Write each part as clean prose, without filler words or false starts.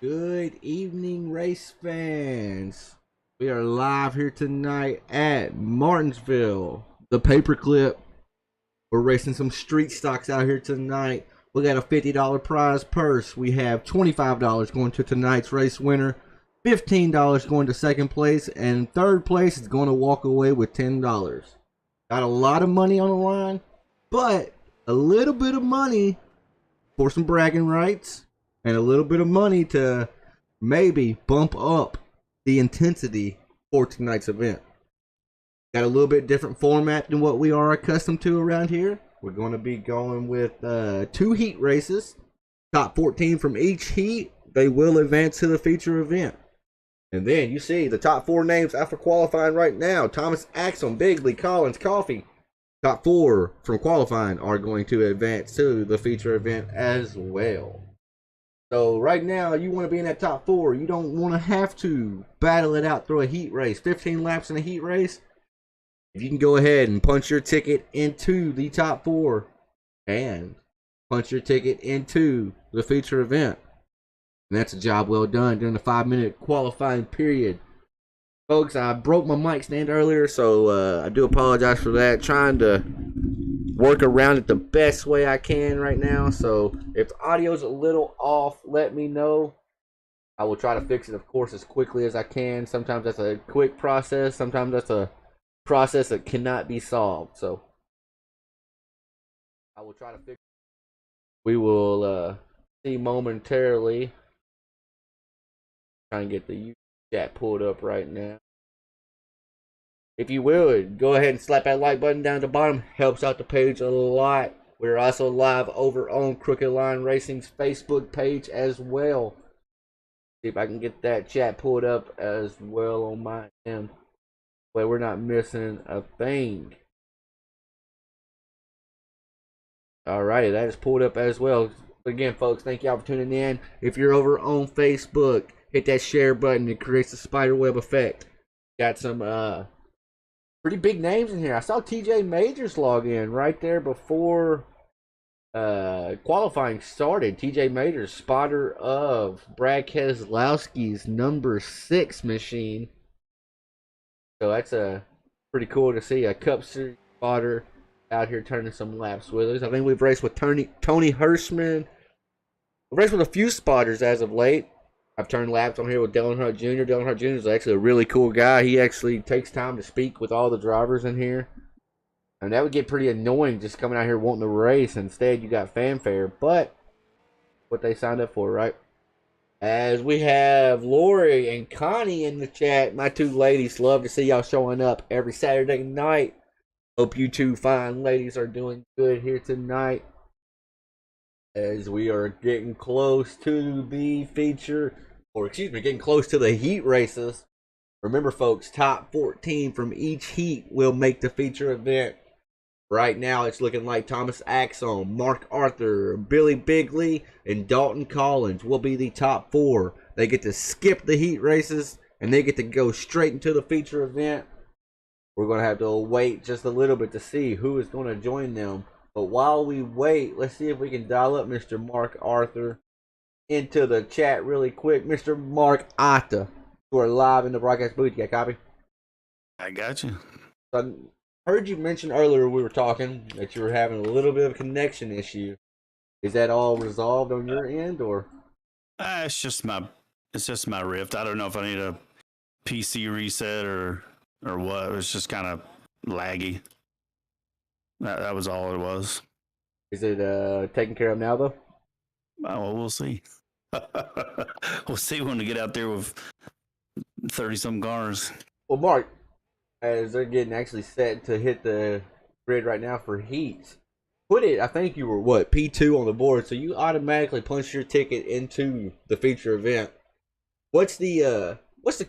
Good evening, race fans. We are live here tonight at Martinsville, the paperclip. We're racing some street stocks out here tonight. We got a $50 prize purse. We have $25 going to tonight's race winner, $15 going to second place, and third place is going to walk away with $10. Got a lot of money on the line, but a little bit of money for some bragging rights. And a little bit of money to maybe bump up the intensity for tonight's event. Got a little bit different format than what we are accustomed to around here. We're going to be going with 2 heat races. Top 14 from each heat. They will advance to the feature event. And then you see the top 4 names after qualifying right now. Thomas Axel, Bigley, Collins, Coffee. Top 4 from qualifying are going to advance to the feature event as well. So right now, you want to be in that top 4. You don't want to have to battle it out through a heat race. 15 laps in a heat race. If you can go ahead and punch your ticket into the top 4 and punch your ticket into the feature event, and that's a job well done during the 5-minute qualifying period. Folks, I broke my mic stand earlier, so I do apologize for that. Trying to work around it the best way I can right now. So if the audio's a little off, let me know. I will try to fix it, of course, as quickly as I can. Sometimes that's a quick process. Sometimes that's a process that cannot be solved. So I will try to fix it. We will see momentarily. Trying to get the YouTube chat pulled up right now. If you would, go ahead and slap that like button down at the bottom. Helps out the page a lot. We're also live over on Crooked Line Racing's Facebook page as well. See if I can get that chat pulled up as well on my end. Well, we're not missing a thing. Alrighty, that is pulled up as well. Again, folks, thank y'all for tuning in. If you're over on Facebook, hit that share button. It creates the spiderweb effect. Got some pretty big names in here. I saw TJ Majors log in right there before qualifying started. TJ Majors, spotter of Brad Keselowski's number 6 machine. So that's pretty cool to see a Cup Series spotter out here turning some laps with us. I think we've raced with Tony Hirschman. We've raced with a few spotters as of late. I've turned laps on here with Dale Earnhardt Jr. Dale Earnhardt Jr. is actually a really cool guy. He actually takes time to speak with all the drivers in here. And that would get pretty annoying just coming out here wanting to race. Instead, you got fanfare. But what they signed up for, right? As we have Lori and Connie in the chat. My 2 ladies, love to see y'all showing up every Saturday night. Hope you 2 fine ladies are doing good here tonight. As we are getting close to the feature, or excuse me, getting close to the heat races. Remember, folks, top 14 from each heat will make the feature event. Right now, it's looking like Thomas Axon, Mark Arthur, Billy Bigley, and Dalton Collins will be the top 4. They get to skip the heat races, and they get to go straight into the feature event. We're going to have to wait just a little bit to see who is going to join them But while we wait, let's see if we can dial up Mr. Mark Arthur into the chat really quick. Mr. Mark Arthur, you are live in the broadcast booth. You got a copy? I got you. So I heard you mention earlier we were talking that you were having a little bit of a connection issue. Is that all resolved on your end, or? It's just my Rift. I don't know if I need a PC reset or what. It was just kind of laggy. That was all it was. Is it taken care of now, though? Oh, well, we'll see. We'll see when we get out there with 30-some cars. Well, Mark, as they're getting actually set to hit the grid right now for heats, I think you were, what, P2 on the board, so you automatically punch your ticket into the feature event. What's the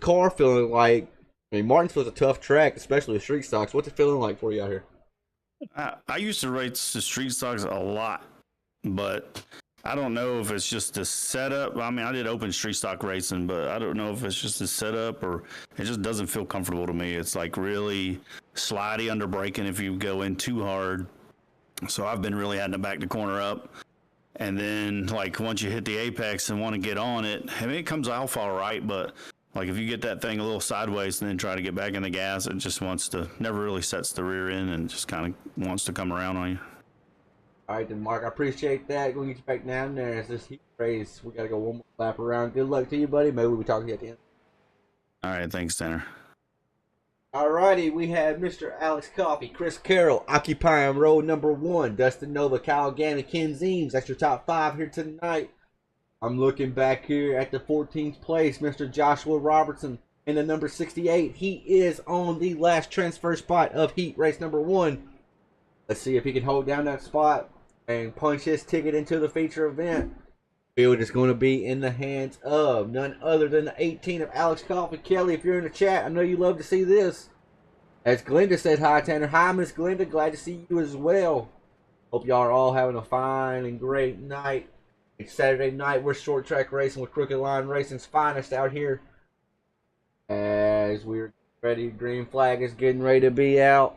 car feeling like? I mean, Martinsville's a tough track, especially with street stocks. What's it feeling like for you out here? I used to race the street stocks a lot, but I don't know if it's just the setup. I mean, I did open street stock racing, but I don't know if it's just the setup or it just doesn't feel comfortable to me. It's like really slidey under braking if you go in too hard. So I've been really having to back the corner up. And then, like, once you hit the apex and want to get on it, I mean, it comes off all right, but like if you get that thing a little sideways and then try to get back in the gas, it just never really sets the rear end and just kind of wants to come around on you. All right, then, Mark, I appreciate that. We'll get you back down there as this heat race. We got to go one more lap around. Good luck to you, buddy. Maybe we'll be talking to you at the end. All right, thanks, Tanner. All righty, we have Mr. Alex Coffey, Chris Carroll, occupying row number 1. Dustin Nova, Kyle Gannon, Ken Zeems. That's your top 5 here tonight. I'm looking back here at the 14th place, Mr. Joshua Robertson in the number 68. He is on the last transfer spot of heat race number 1. Let's see if he can hold down that spot and punch his ticket into the feature event. Field is going to be in the hands of none other than the 18 of Alex Coffey. Kelly, if you're in the chat, I know you love to see this. As Glenda said hi, Tanner. Hi, Miss Glenda. Glad to see you as well. Hope y'all are all having a fine and great night. It's Saturday night. We're short track racing with Crooked Line Racing's finest out here. As we're ready, green flag is getting ready to be out.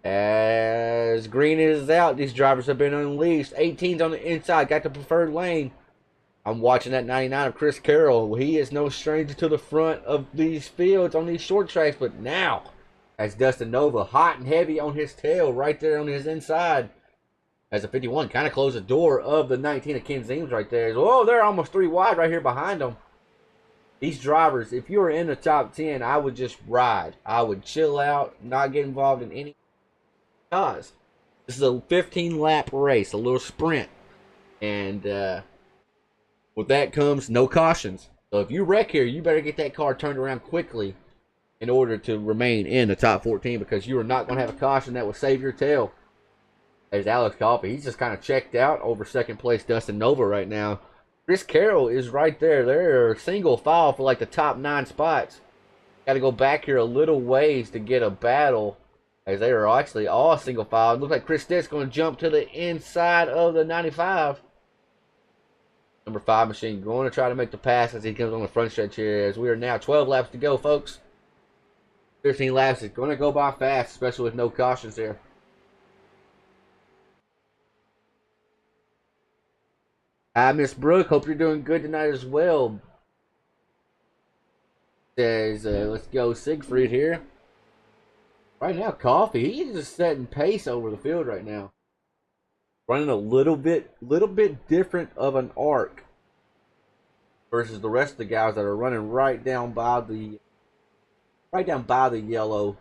As green is out, these drivers have been unleashed. 18's on the inside, got the preferred lane. I'm watching that 99 of Chris Carroll. He is no stranger to the front of these fields on these short tracks, but now, as Dustin Nova, hot and heavy on his tail, right there on his inside. As a 51 kind of closed the door of the 19 of Ken Zeems right there. Oh, they're almost 3 wide right here behind them. These drivers, if you were in the top 10, I would just ride. I would chill out, not get involved in any cause. This is a 15-lap race, a little sprint. And with that comes no cautions. So if you wreck here, you better get that car turned around quickly in order to remain in the top 14 because you are not going to have a caution that will save your tail. As Alex Coffey, he's just kind of checked out over second place Dustin Nova right now. Chris Carroll is right there. They're single file for like the top 9 spots. Got to go back here a little ways to get a battle as they are actually all single file. It looks like Chris Stett's going to jump to the inside of the 95. Number 5 machine going to try to make the pass as he comes on the front stretch here as we are now 12 laps to go, folks. 15 laps is going to go by fast, especially with no cautions here. Hi, Miss Brooke. Hope you're doing good tonight as well. Says, let's go Siegfried here. Right now, Coffey, he's just setting pace over the field right now. Running a little bit different of an arc versus the rest of the guys that are running right down by the yellow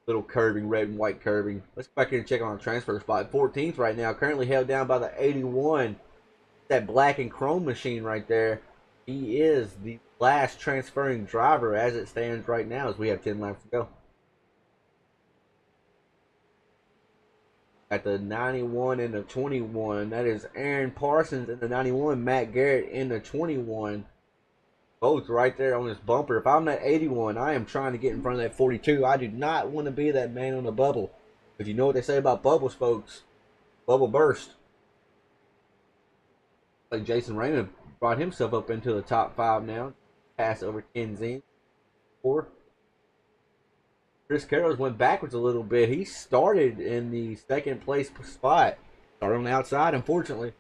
little curving, red and white curving. Let's go back here and check on the transfer spot. 14th right now, currently held down by the 81. That black and chrome machine right there. He is the last transferring driver as it stands right now as we have 10 laps to go. At the 91 and the 21, that is Aaron Parsons in the 91, Matt Garrett in the 21. Both right there on this bumper. If I'm that 81, I am trying to get in front of that 42. I do not want to be that man on the bubble. But you know what they say about bubbles, folks. Bubble burst. Like Jason Raymond brought himself up into the top 5 now. Pass over Ken Zeems. 4. Chris Carroll's went backwards a little bit. He started in the second place spot. Started on the outside, unfortunately.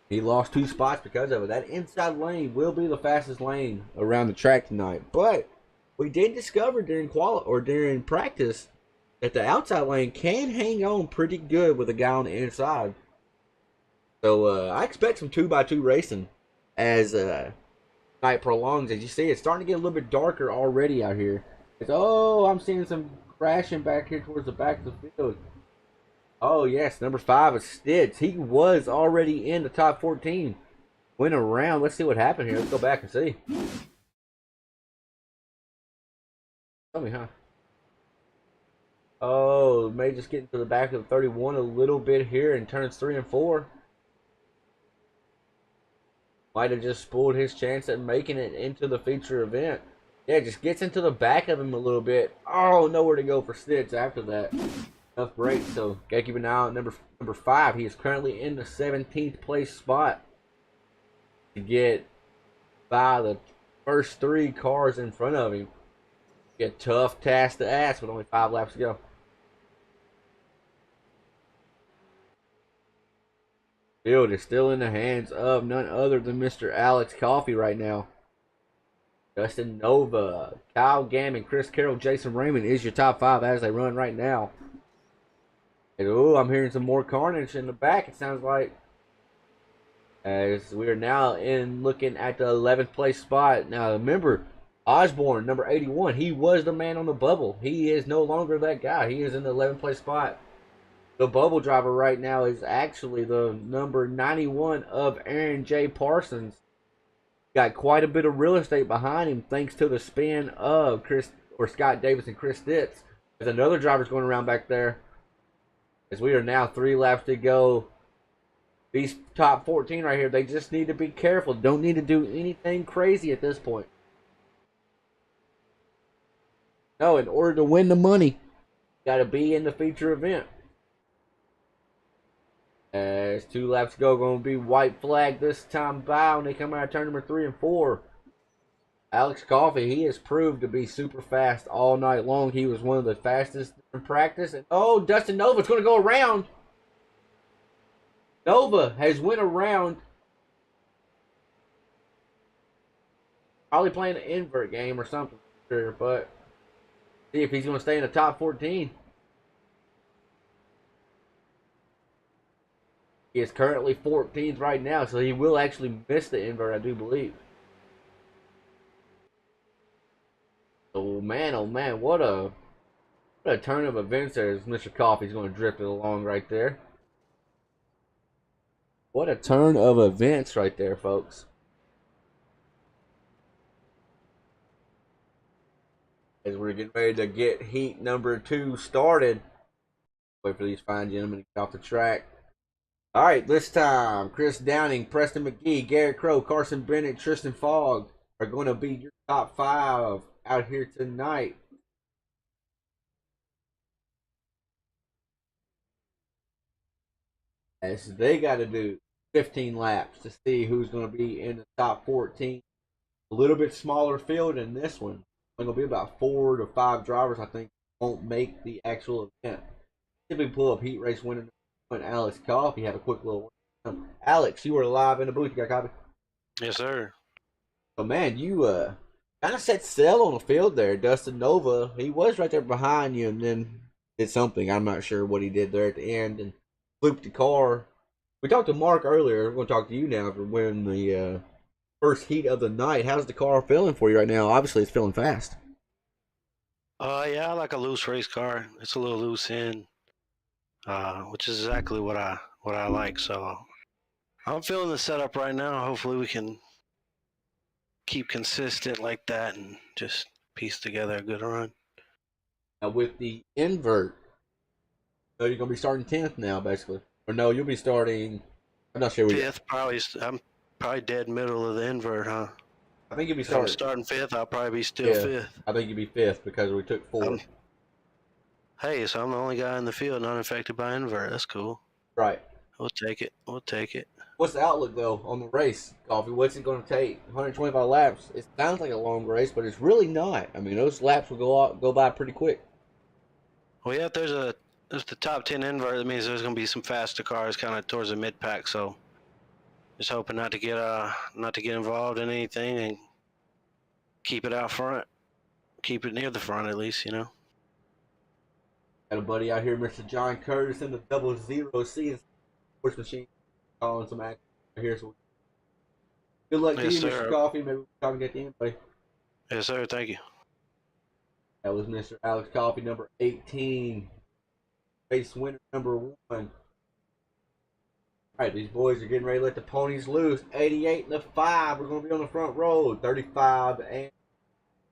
He lost 2 spots because of it. That inside lane will be the fastest lane around the track tonight. But we did discover during practice that the outside lane can hang on pretty good with a guy on the inside. So I expect some 2x2 racing as night prolongs. As you see, it's starting to get a little bit darker already out here. I'm seeing some crashing back here towards the back of the field. Oh, yes, number 5 is Stitz. He was already in the top 14. Went around. Let's see what happened here. Let's go back and see. Tell me, huh? Oh, may just get into the back of the 31 a little bit here in turns 3 and 4. Might have just spoiled his chance at making it into the feature event. Yeah, just gets into the back of him a little bit. Oh, nowhere to go for Stitz after that. Enough break, so gotta keep an eye on number 5. He is currently in the 17th place spot to get by the first 3 cars in front of him. A tough task to ask with only 5 laps to go. Field is still in the hands of none other than Mr. Alex Coffey right now. Justin Nova, Kyle Gammon, Chris Carroll, Jason Raymond is your top 5 as they run right now. And, I'm hearing some more carnage in the back, it sounds like. As we are now looking at the 11th place spot. Now, remember, Osborne, number 81, he was the man on the bubble. He is no longer that guy. He is in the 11th place spot. The bubble driver right now is actually the number 91 of Aaron J. Parsons. Got quite a bit of real estate behind him thanks to the spin of Scott Davis and Chris Stitz. There's another driver's going around back there. As we are now 3 laps to go. These top 14 right here, they just need to be careful. Don't need to do anything crazy at this point. No, in order to win the money, got to be in the feature event. As 2 laps go, going to be white flag this time by when they come out of turn number 3 and 4. Alex Coffey, he has proved to be super fast all night long. He was one of the fastest in practice. And Dustin Nova's going to go around. Nova has went around. Probably playing an invert game or something. Sure, but see if he's going to stay in the top 14. He is currently 14th right now, so he will actually miss the invert, I do believe. Oh man, what a turn of events there as Mr. Coffey's going to drift it along right there. What a turn of events right there, folks. As we're getting ready to get heat number 2 started. Wait for these fine gentlemen to get off the track. All right, this time, Chris Downing, Preston McGee, Garrett Crow, Carson Bennett, Tristan Fogg are going to be your top 5 out here tonight. As they got to do 15 laps to see who's going to be in the top 14. A little bit smaller field in this one. It's going to be about 4 to 5 drivers, I think, won't make the actual event. Typically pull up heat race winner Alex Coffey. Have a quick little one. Alex, you were live in the booth. You got a copy? Yes, sir. So, man, you kind of set sail on the field there. Dustin Nova, he was right there behind you and then did something. I'm not sure what he did there at the end and flipped the car. We talked to Mark earlier. We're going to talk to you now for winning the first heat of the night. How's the car feeling for you right now? Obviously, it's feeling fast. Yeah, I like a loose race car. It's a little loose in, which is exactly what I like. So I'm feeling the setup right now. Hopefully, we can keep consistent like that and just piece together a good run. Now, with the invert, so you're going to be starting 10th now, basically. Or no, you'll be starting, I'm not sure. 5th, probably. I'm probably dead middle of the invert, huh? I think you'll be If I'm starting 5th, I'll probably be still 5th. I think you'll be 5th because we took 4. Hey, so I'm the only guy in the field not affected by invert. That's cool. Right. We'll take it. What's the outlook, though, on the race, Coffee? What's it going to take? 125 laps. It sounds like a long race, but it's really not. I mean, those laps will go by pretty quick. Well, yeah, if there's the top 10 invert, that means there's going to be some faster cars kind of towards the mid pack. So just hoping not to get involved in anything and keep it out front, keep it near the front at least, you know. Got a buddy out here, Mr. John Curtis, in the 00C sports machine, calling some action right here. So good luck to Yes, you, Mr. sir. Coffee. Maybe we'll talk at the end, buddy. Yes, sir. Thank you. That was Mr. Alex Coffee, number 18, race winner number 1. All right, these boys are getting ready to let the ponies loose. 88 and the 5. We're going to be on the front row. 35 and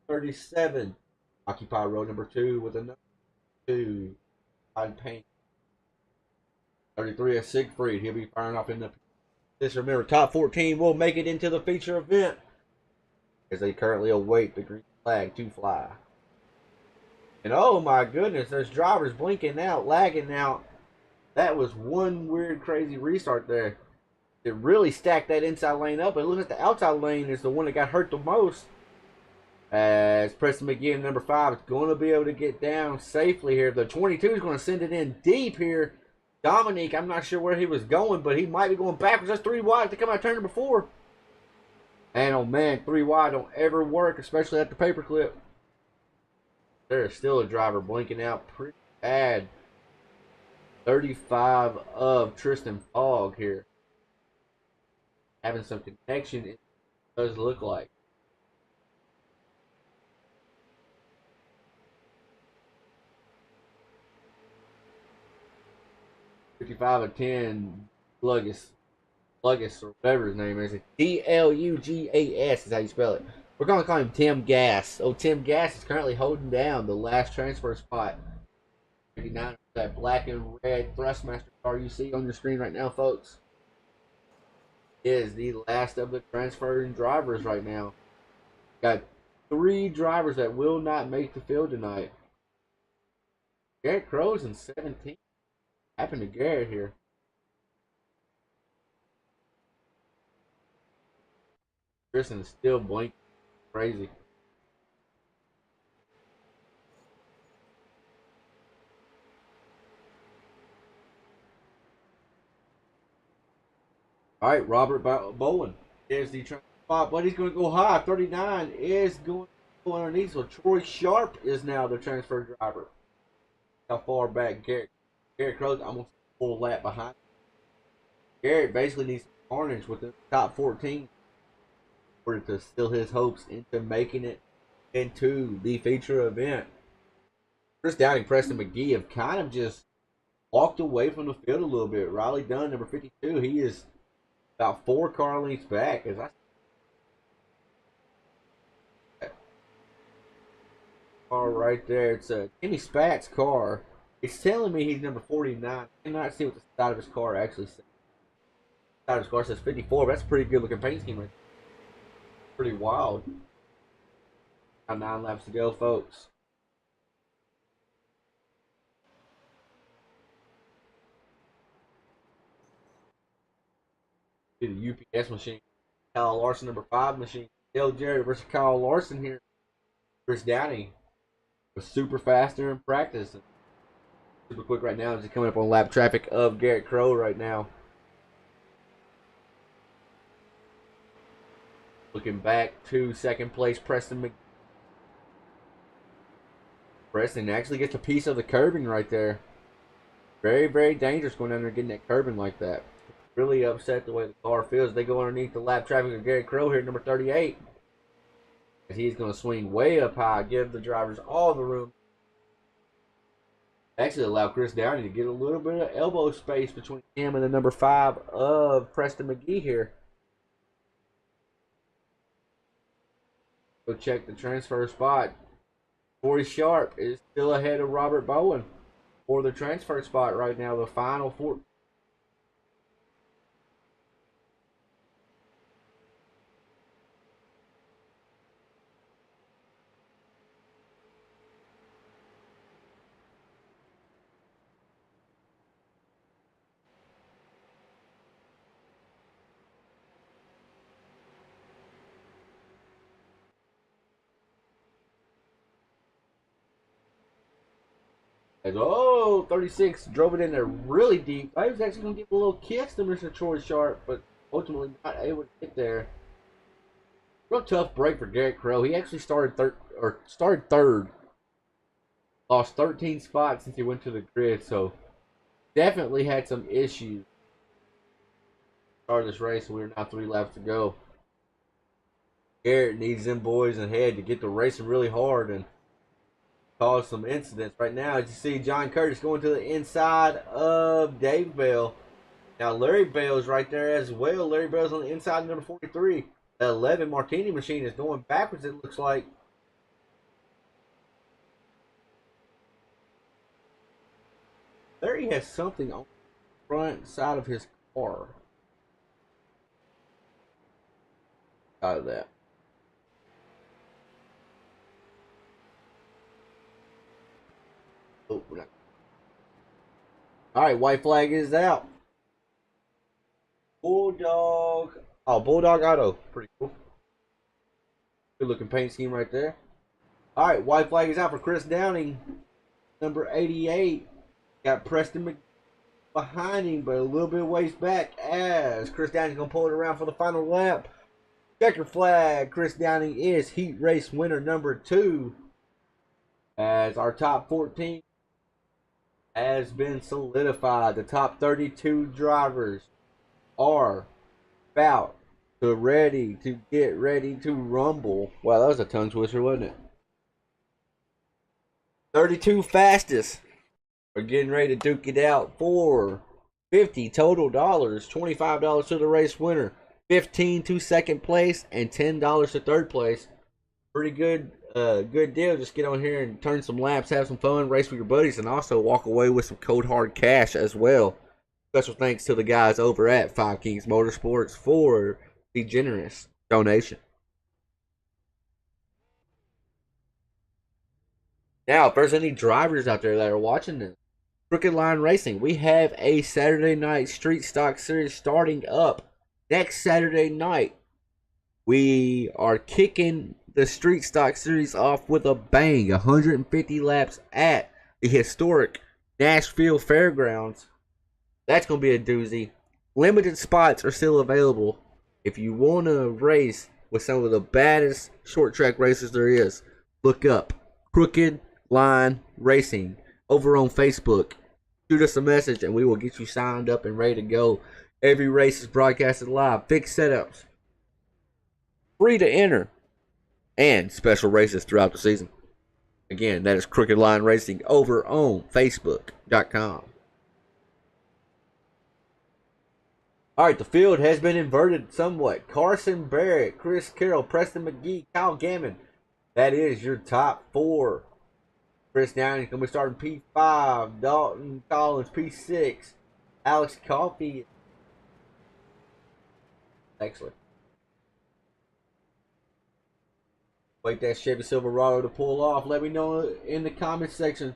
37. Occupy row number 2 with a number 2. On paint. 33 is Siegfried. He'll be firing off in the. Just remember, top 14 will make it into the feature event as they currently await the green flag to fly. And oh my goodness, there's drivers blinking out, lagging out. That was one weird, crazy restart there. It really stacked that inside lane up. And look at the outside lane is the one that got hurt the most. As Preston McGee, number 5, is going to be able to get down safely here. The 22 is going to send it in deep here. Dominique, I'm not sure where he was going, but he might be going backwards. That's 3 wide to come out of turn number 4. And oh man, 3 wide don't ever work, especially at the paperclip. There's still a driver blinking out pretty bad. 35 of Tristan Fogg here. Having some connection, it does look like. $55 of 10, Lugas, or whatever his name is. Dlugas is how you spell it. We're going to call him Tim Gass. Oh, Tim Gass is currently holding down the last transfer spot. 59, that black and red Thrustmaster car you see on your screen right now, folks, is the last of the transferring drivers right now. Got 3 drivers that will not make the field tonight. Garrett Crow's in 17. Happened to Garrett here. Tristan is still blinking. Crazy. All right, Robert Bowen is the spot, but he's going to go high. 39 is going to go underneath. So Troy Sharp is now the transfer driver. How far back Garrett Crow's almost a full lap behind. Garrett basically needs carnage within the top 14 in order to steal his hopes into making it into the feature event. Chris Downing, Preston McGee have kind of just walked away from the field a little bit. Riley Dunn, number 52, he is about 4 car lengths back. As I car right there, it's a Kenny Spat's car. It's telling me he's number 49. I cannot see what the side of his car actually says. The side of his car says 54. But that's a pretty good looking paint scheme. Pretty wild. Now 9 laps to go, folks. The UPS machine. Kyle Larson, number 5 machine. Dale Jarrett versus Kyle Larson here. Chris Downey was super fast there in practice. Super quick right now as he's coming up on lap traffic of Garrett Crow right now. Looking back to second place, Preston McGee. Preston actually gets a piece of the curbing right there. Very, very dangerous going down there getting that curbing like that. Really upset the way the car feels. They go underneath the lap traffic of Garrett Crow here, number 38. As he's going to swing way up high, give the drivers all the room. Actually allow Chris Downey to get a little bit of elbow space between him and the number 5 of Preston McGee here. Go check the transfer spot. Corey Sharp is still ahead of Robert Bowen for the transfer spot right now. The final 4. As, oh, 36 drove it in there really deep. I was actually going to give a little kiss to Mr. Troy Sharp, but ultimately not able to get there. Real tough break for Garrett Crow. He actually started third. Lost 13 spots since he went to the grid, so definitely had some issues. Started this race, and we are now 3 laps to go. Garrett needs them boys ahead to get the racing really hard and cause some incidents. Right now, as you see, John Curtis going to the inside of Dave Bell. Now, Larry Bell's right there as well. Larry Bell's on the inside of number 43. The 11 Martini machine is going backwards, it looks like. Larry has something on the front side of his car. Out of that. Oh, all right, white flag is out. Bulldog. Oh, Bulldog Auto. Pretty cool. Good looking paint scheme right there. All right, white flag is out for Chris Downing. Number 88. Got Preston McGee behind him, but a little bit ways back as Chris Downing's going to pull it around for the final lap. Checker flag. Chris Downing is heat race winner number 2. As our top 14 has been solidified. The top 32 drivers are about to get ready to rumble. Wow, that was a tongue twister, wasn't it? 32 fastest are getting ready to duke it out for $50 total dollars. $25 to the race winner, $15 to second place, and $10 to third place. Pretty good. Good deal. Just get on here and turn some laps, have some fun, race with your buddies, and also walk away with some cold hard cash as well. Special thanks to the guys over at Five Kings Motorsports for the generous donation. Now, if there's any drivers out there that are watching this, Crooked Line Racing, we have a Saturday night street stock series starting up next Saturday night. We are kicking the Street Stock Series off with a bang. 150 laps at the historic Nashville Fairgrounds. That's going to be a doozy. Limited spots are still available. If you want to race with some of the baddest short track racers there is, look up Crooked Line Racing over on Facebook. Shoot us a message and we will get you signed up and ready to go. Every race is broadcasted live. Fixed setups. Free to enter. And special races throughout the season. Again, that is Crooked Line Racing over on Facebook.com. Alright, the field has been inverted somewhat. Carson Barrett, Chris Carroll, Preston McGee, Kyle Gammon. That is your top 4. Chris Downey is going to be starting P5. Dalton Collins, P6. Alex Coffey. Excellent. Wait that Chevy Silverado to pull off. Let me know in the comment section.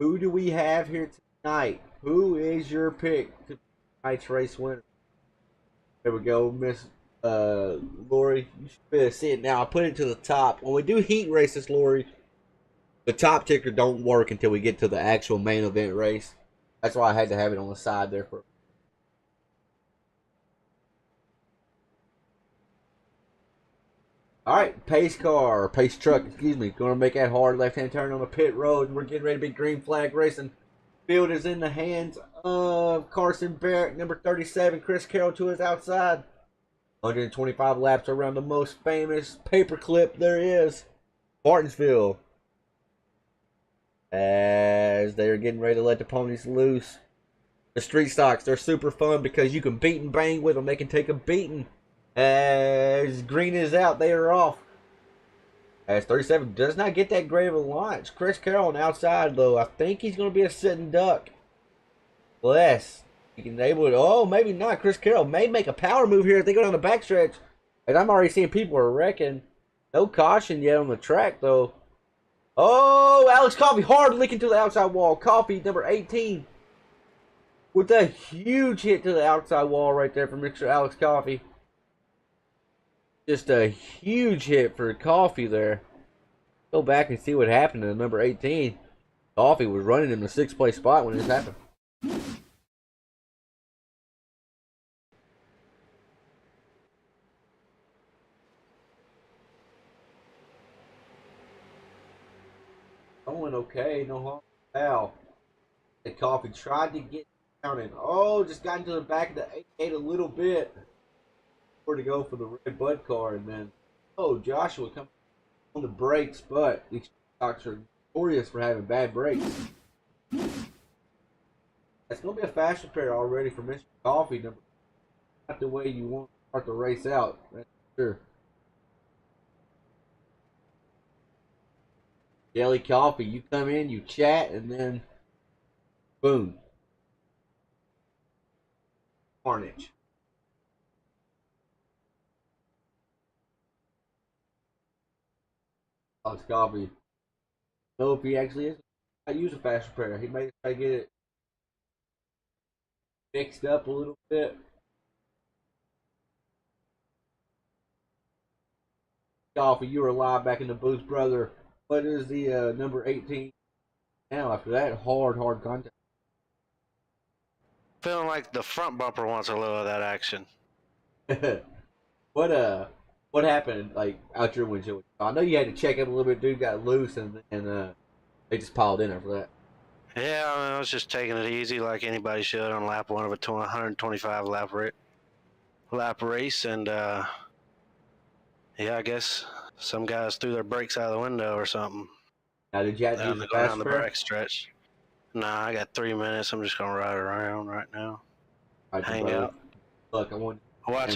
Who do we have here tonight? Who is your pick to tonight's race winner? There we go, Miss Lori. You should be able to see it now. I put it to the top. When we do heat races, Lori, the top ticker don't work until we get to the actual main event race. That's why I had to have it on the side there for. Alright, pace truck, excuse me, going to make that hard left-hand turn on the pit road. We're getting ready to be green flag racing. Field is in the hands of Carson Barrett, number 37, Chris Carroll to his outside. 125 laps around the most famous paperclip there is, Martinsville. As they're getting ready to let the ponies loose. The street stocks, they're super fun because you can beat and bang with them. They can take a beating. As green is out, they are off. As 37 does not get that great of a launch. Chris Carroll on the outside, though. I think he's going to be a sitting duck. Bless. He can able to. Oh, maybe not. Chris Carroll may make a power move here if they go down the backstretch. And I'm already seeing people are wrecking. No caution yet on the track, though. Oh, Alex Coffey hard linking to the outside wall. Coffey, number 18. With a huge hit to the outside wall right there from Mr. Alex Coffey. Just a huge hit for Coffey there. Go back and see what happened to number 18. Coffee was running in the 6th place spot when this happened. Going okay, no harm. Foul. The Coffee tried to get down and just got into the back of the 8 a little bit. Where to go for the red Bud car, and then Joshua coming on the brakes, but these stocks are notorious for having bad brakes. That's gonna be a fast repair already for Mr. Coffee. Not the way you want to start the race out, that's for sure. Jelly Coffee, you come in, you chat, and then boom, carnage. Alex Coffee. Know if he actually is. I use a fast repair. He may try to get it fixed up a little bit. Coffee, you were live back in the booth, brother. What is the number 18 now after that hard contact? Feeling like the front bumper wants a little of that action. What happened like out your windshield? I know you had to check up a little bit. Dude got loose and they just piled in after that. Yeah, I was just taking it easy like anybody should on lap one of a 125 lap race, and yeah, I guess some guys threw their brakes out of the window or something. Now did you have to use the fast down the back stretch? Nah, I got 3 minutes. I'm just gonna ride around right now. Hang out. Look, I want watch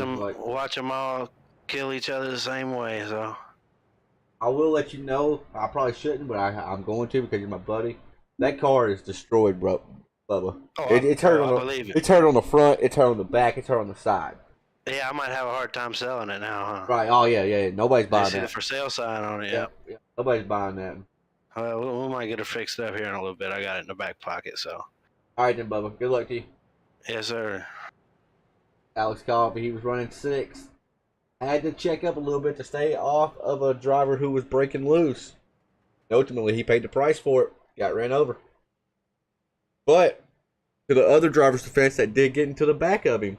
them all kill each other the same way. So I will let you know. I probably shouldn't, but I'm going to because you're my buddy. That car is destroyed, bro, Bubba. It's hurt it's hurt on the front. It's hurt on the back. It's hurt on the side. Yeah, I might have a hard time selling it now, huh? Right. Oh yeah. Nobody's buying that. See the for sale sign on it. Yep. Yeah. Nobody's buying that. We might get it fixed up here in a little bit. I got it in the back pocket, so. All right then, Bubba. Good luck to you. Yes, sir. Alex Coffey, he was running 6th. I had to check up a little bit to stay off of a driver who was breaking loose. Ultimately, he paid the price for it. Got ran over. But to the other driver's defense that did get into the back of him,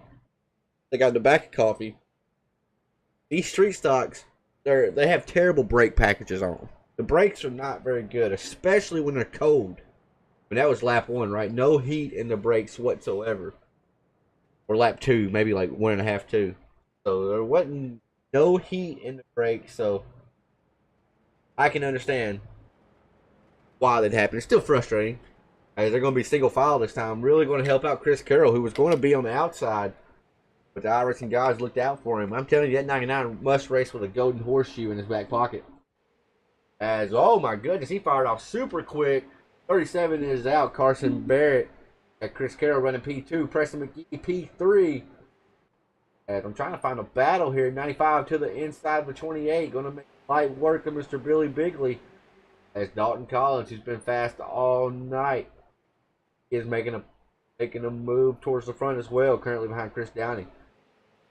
they got in the back of Coffee. These street stocks, they have terrible brake packages on them. The brakes are not very good, especially when they're cold. And that was lap 1, right? No heat in the brakes whatsoever. Or lap 2, maybe like 1.5, 2. So there wasn't no heat in the brakes, so I can understand why that happened. It's still frustrating, as they're going to be single file this time. Really going to help out Chris Carroll, who was going to be on the outside, but the iRacing guys looked out for him. I'm telling you, that 99 must race with a golden horseshoe in his back pocket. As, oh my goodness, he fired off super quick. 37 is out. Carson Barrett. Got Chris Carroll running P2. Preston McGee P3. As I'm trying to find a battle here. 95 to the inside of the 28. Going to make light work of Mr. Billy Bigley. As Dalton Collins, who's been fast all night, is making a move towards the front as well. Currently behind Chris Downey.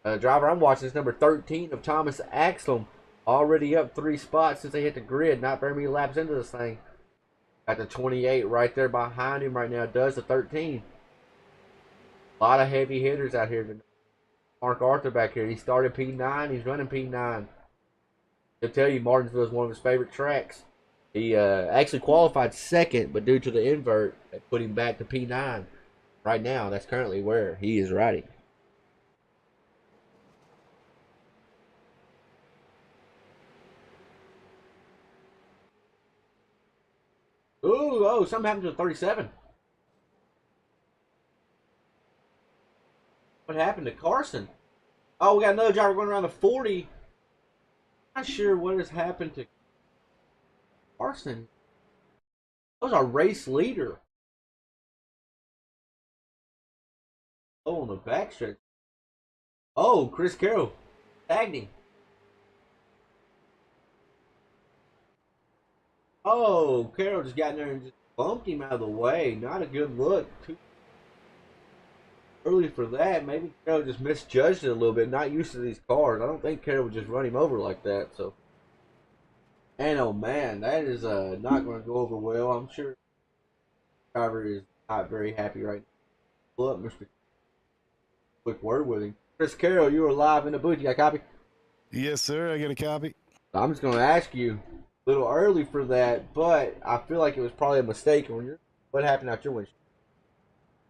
Driver I'm watching is number 13 of Thomas Axel. Already up 3 spots since they hit the grid. Not very many laps into this thing. Got the 28 right there behind him right now. Does the 13. A lot of heavy hitters out here tonight. Mark Arthur back here. He started P9. He's running P9. He'll tell you Martinsville is one of his favorite tracks. He actually qualified 2nd, but due to the invert, they put him back to P9. Right now, that's currently where he is riding. Ooh, something happened to the 37. What happened to Carson? Oh, we got another driver going around the 40. Not sure what has happened to Carson. That was our race leader. Oh, on the backstretch. Oh, Chris Carroll tagged him. Oh, Carroll just got in there and just bumped him out of the way. Not a good look. Too early for that. Maybe Carroll just misjudged it a little bit. Not used to these cars. I don't think Carroll would just run him over like that. So And oh man, that is not going to go over well. I'm sure the driver is not very happy right now. Pull up, Mr. Quick word with him. Chris Carroll, you are live in the booth. You got a copy? Yes, sir. I got a copy. I'm just going to ask you a little early for that, but I feel like it was probably a mistake. What happened out your windshield?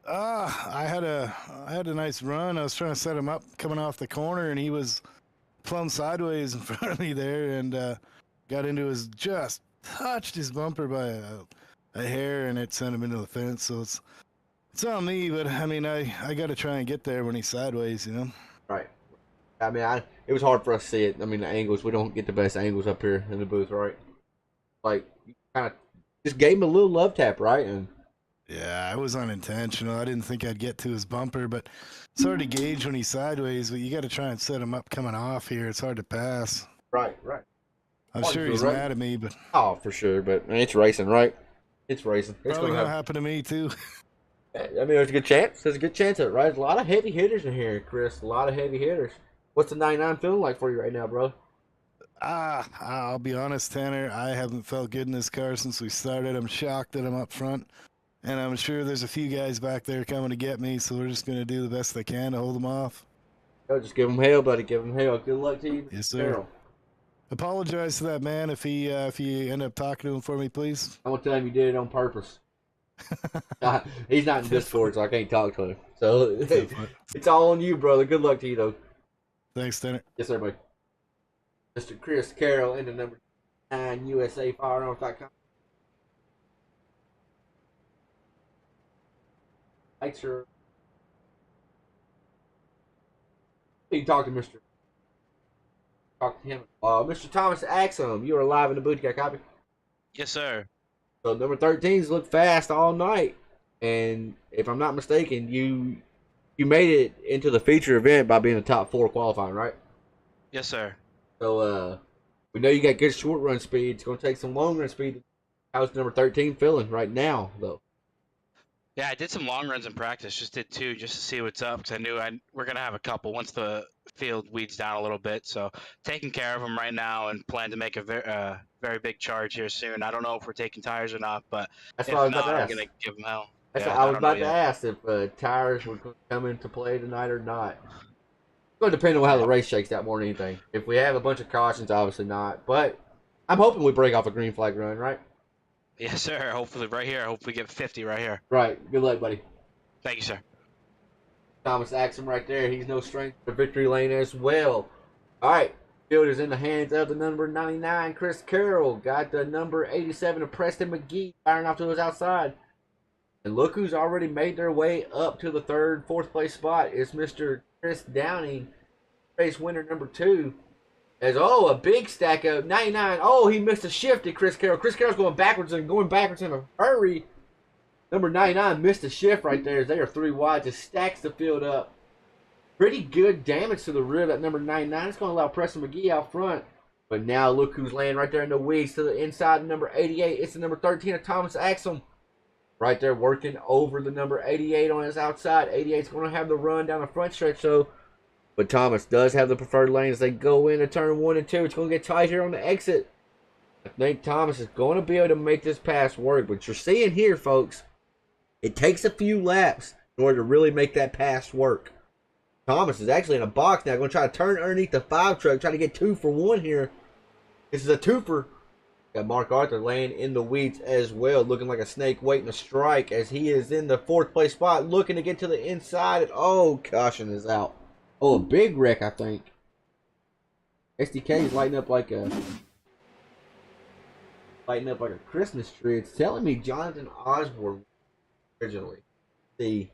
I had a nice run. I was trying to set him up coming off the corner, and he was plumb sideways in front of me there, and got into his just touched his bumper by a hair, and it sent him into the fence. So it's on me, but I mean I got to try and get there when he's sideways, you know. Right. I mean, it was hard for us to see it. I mean, the angles, we don't get the best angles up here in the booth, right? Like, you kind of just gave him a little love tap, right? And Yeah, it was unintentional. I didn't think I'd get to his bumper, but it's hard to gauge when he's sideways. But you got to try and set him up coming off here. It's hard to pass. right. I'm sure he's right. mad at me, but Oh, for sure. But I mean, it's racing, right? It's racing. It's probably gonna gonna happen to me too. I mean, there's a good chance. There's a good chance of it, right? There's a lot of heavy hitters in here, Chris. A lot of heavy hitters. What's the 99 feeling like for you right now, bro? I'll be honest, Tanner. I haven't felt good in this car since we started. I'm shocked that I'm up front, and I'm sure there's a few guys back there coming to get me. So we're just gonna do the best they can to hold them off. Yo, just give him hell, buddy. Give him hell. Good luck to you. Yes, sir. Carroll. Apologize to that man if you end up talking to him for me, please. I'm gonna tell him you did it on purpose. He's not in Discord, so I can't talk to him. So it's all on you, brother. Good luck to you, though. Thanks, Tanner. Yes, sir, buddy. Mr. Chris Carroll into number 9 USA Firearms.com. Thanks, sir. You can talk to Mr. Talk to him. Mr. Thomas Axum, you are live in the booth. You got a copy? Yes, sir. So number 13's looked fast all night, and if I'm not mistaken, you made it into the feature event by being the top 4 qualifying, right? Yes, sir. So we know you got good short run speed. It's going to take some long run speed. How's number 13 feeling right now, though? Yeah, I did some long runs in practice. Just did 2 just to see what's up because I knew we're going to have a couple once the field weeds down a little bit. So taking care of them right now and plan to make a very big charge here soon. I don't know if we're taking tires or not, but That's if what I was not, about to I'm ask. going to give them hell. That's Yeah, what I was don't know about to yet. ask if tires were going to come into play tonight or not. It's going to depend on how the race shakes out more than anything. If we have a bunch of cautions, obviously not. But I'm hoping we break off a green flag run, right? Yes, sir. Hopefully right here. Hopefully get 50 right here. Right. Good luck, buddy. Thank you, sir. Thomas Axum right there. He's no stranger to victory lane as well. All right. Field is in the hands of the number 99, Chris Carroll. Got the number 87 of Preston McGee firing off to his outside. And look who's already made their way up to the third, fourth place spot. It's Mr. Chris Downing, race winner number 2. As a big stack up. 99. Oh, he missed a shift at Chris Carroll. Chris Carroll's going backwards in a hurry. Number 99 missed a shift right there as they are 3 wide. Just stacks the field up. Pretty good damage to the rear of that number 99. It's going to allow Preston McGee out front. But now look who's laying right there in the weeds to the inside of number 88. It's the number 13 of Thomas Axum. Right there working over the number 88 on his outside. 88's going to have the run down the front stretch, so. But Thomas does have the preferred lane as they go into turn 1 and 2. It's going to get tight here on the exit. I think Thomas is going to be able to make this pass work. But you're seeing here, folks, it takes a few laps in order to really make that pass work. Thomas is actually in a box now. Going to try to turn underneath the 5 truck. Trying to get 2 for 1 here. This is a 2-fer. Got Mark Arthur laying in the weeds as well. Looking like a snake waiting to strike as he is in the 4th place spot. Looking to get to the inside. And, caution is out. A big wreck, I think. SDK is lighting up like a Christmas tree. It's telling me Jonathan Osborne originally. See.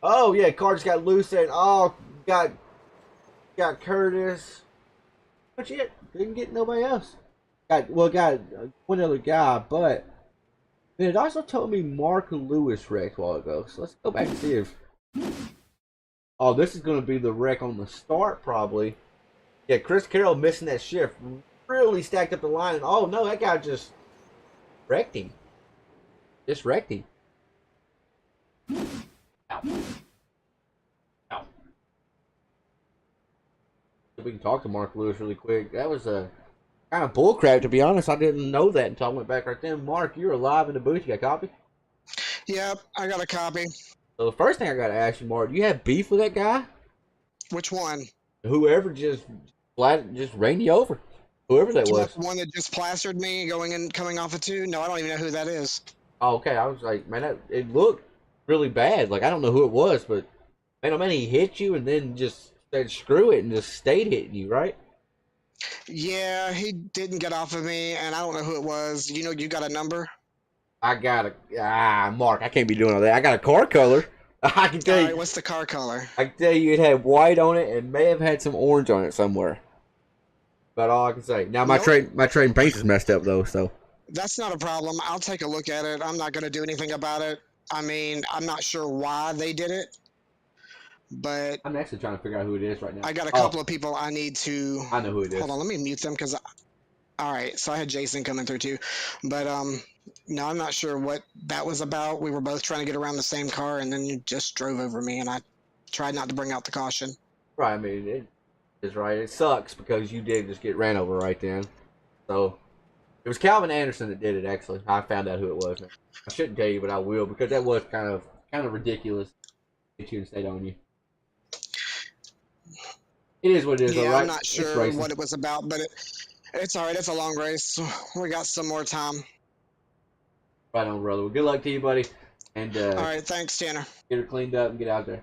Oh yeah, car just got loose and got Curtis. But yet didn't get nobody else. Got one other guy, but then it also told me Mark Lewis wrecked a while ago. So let's go back and see if. Oh, this is going to be the wreck on the start, probably. Yeah, Chris Carroll missing that shift. Really stacked up the line. And, oh, no, that guy just wrecked him. Just wrecked him. Ow. Ow. we can talk to Mark Lewis really quick. That was a kind of bullcrap, to be honest. I didn't know that until I went back right then. Mark, you're alive in the booth. You got a copy? Yep, I got a copy. So the first thing I got to ask you, Mark, do you have beef with that guy? Which one? Whoever just ran you over. Whoever that was. The one that just plastered me going and coming off of 2? No, I don't even know who that is. Oh, okay. I was like, man, it looked really bad. Like, I don't know who it was, but man, he hit you and then just said screw it and just stayed hitting you, right? Yeah, he didn't get off of me, and I don't know who it was. You know, you got a number? I got Mark, I can't be doing all that. I got a car color. I can tell All you. right, what's the car color? I can tell you it had white on it and may have had some orange on it somewhere. About all I can say. Now my train paint is messed up though, so That's not a problem. I'll take a look at it. I'm not going to do anything about it. I mean, I'm not sure why they did it, but I'm actually trying to figure out who it is right now. I got a couple of people I need to. I know who it is. Hold on, let me mute them because. All right, so I had Jason coming through too, but no, I'm not sure what that was about. We were both trying to get around the same car, and then you just drove over me, and I tried not to bring out the caution. Right, I mean it is right. It sucks because you did just get ran over right then. So it was Calvin Anderson that did it. Actually, I found out who it was. I shouldn't tell you, but I will because that was kind of ridiculous. Get you and stayed on you. It is what it is. Yeah, though, right? I'm not sure what it was about, but it's all right. It's a long race. We got some more time. Right on, brother. Well, good luck to you, buddy. And All right, thanks, Tanner. get her cleaned up and get out there.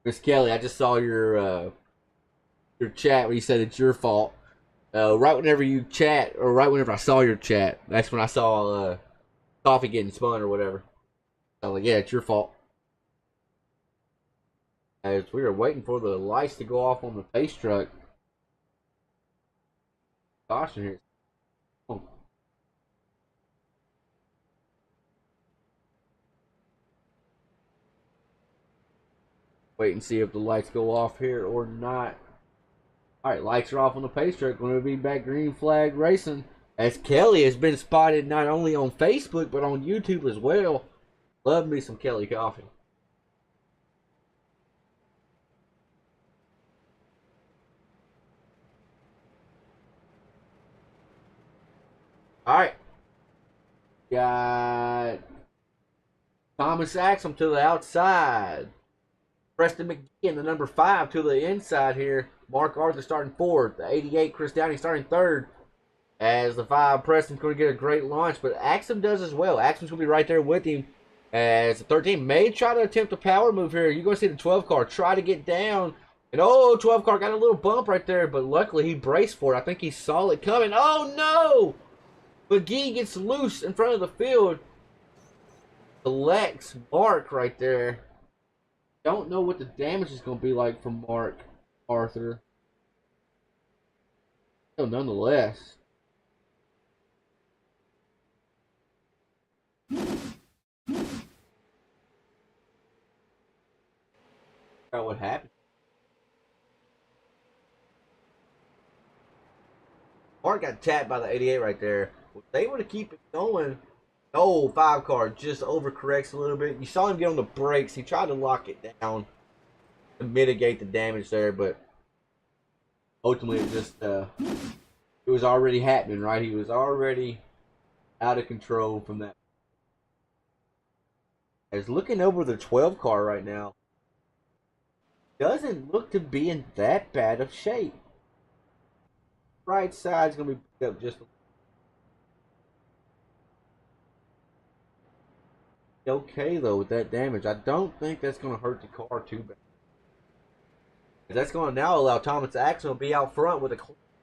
Miss Kelly, I just saw your chat where you said it's your fault. Right whenever you chat, or right whenever I saw your chat, that's when I saw coffee getting spun or whatever. I was like, yeah, it's your fault. As we were waiting for the lights to go off on the face truck. Caution here. Oh. Wait and see if the lights go off here or not. Alright, lights are off on the pace truck. Going to be back green flag racing. As Kelly has been spotted not only on Facebook but on YouTube as well. Love me some Kelly coffee. Alright. Got Thomas Axum to the outside. Preston McGee in the number 5 to the inside here. Mark Arthur starting 4th. The 88, Chris Downey starting 3rd. As the 5, Preston's going to get a great launch, but Axum does as well. Axum's going to be right there with him. As the 13 may try to attempt a power move here. You're going to see the 12 car try to get down. And 12 car got a little bump right there, but luckily he braced for it. I think he saw it coming. Oh no! McGee gets loose in front of the field. Selects Mark right there. Don't know what the damage is going to be like from Mark Arthur. So nonetheless. What happened? Mark got tapped by the 88 right there. Was able to keep it going. 5 car just overcorrects a little bit. You saw him get on the brakes. He tried to lock it down to mitigate the damage there, but ultimately it just it was already happening, right? He was already out of control from that. As looking over the 12 car right now, doesn't look to be in that bad of shape. Right side's going to be picked up just okay though with that damage. I don't think that's going to hurt the car too bad. That's going to now allow Thomas Axel to be out front with a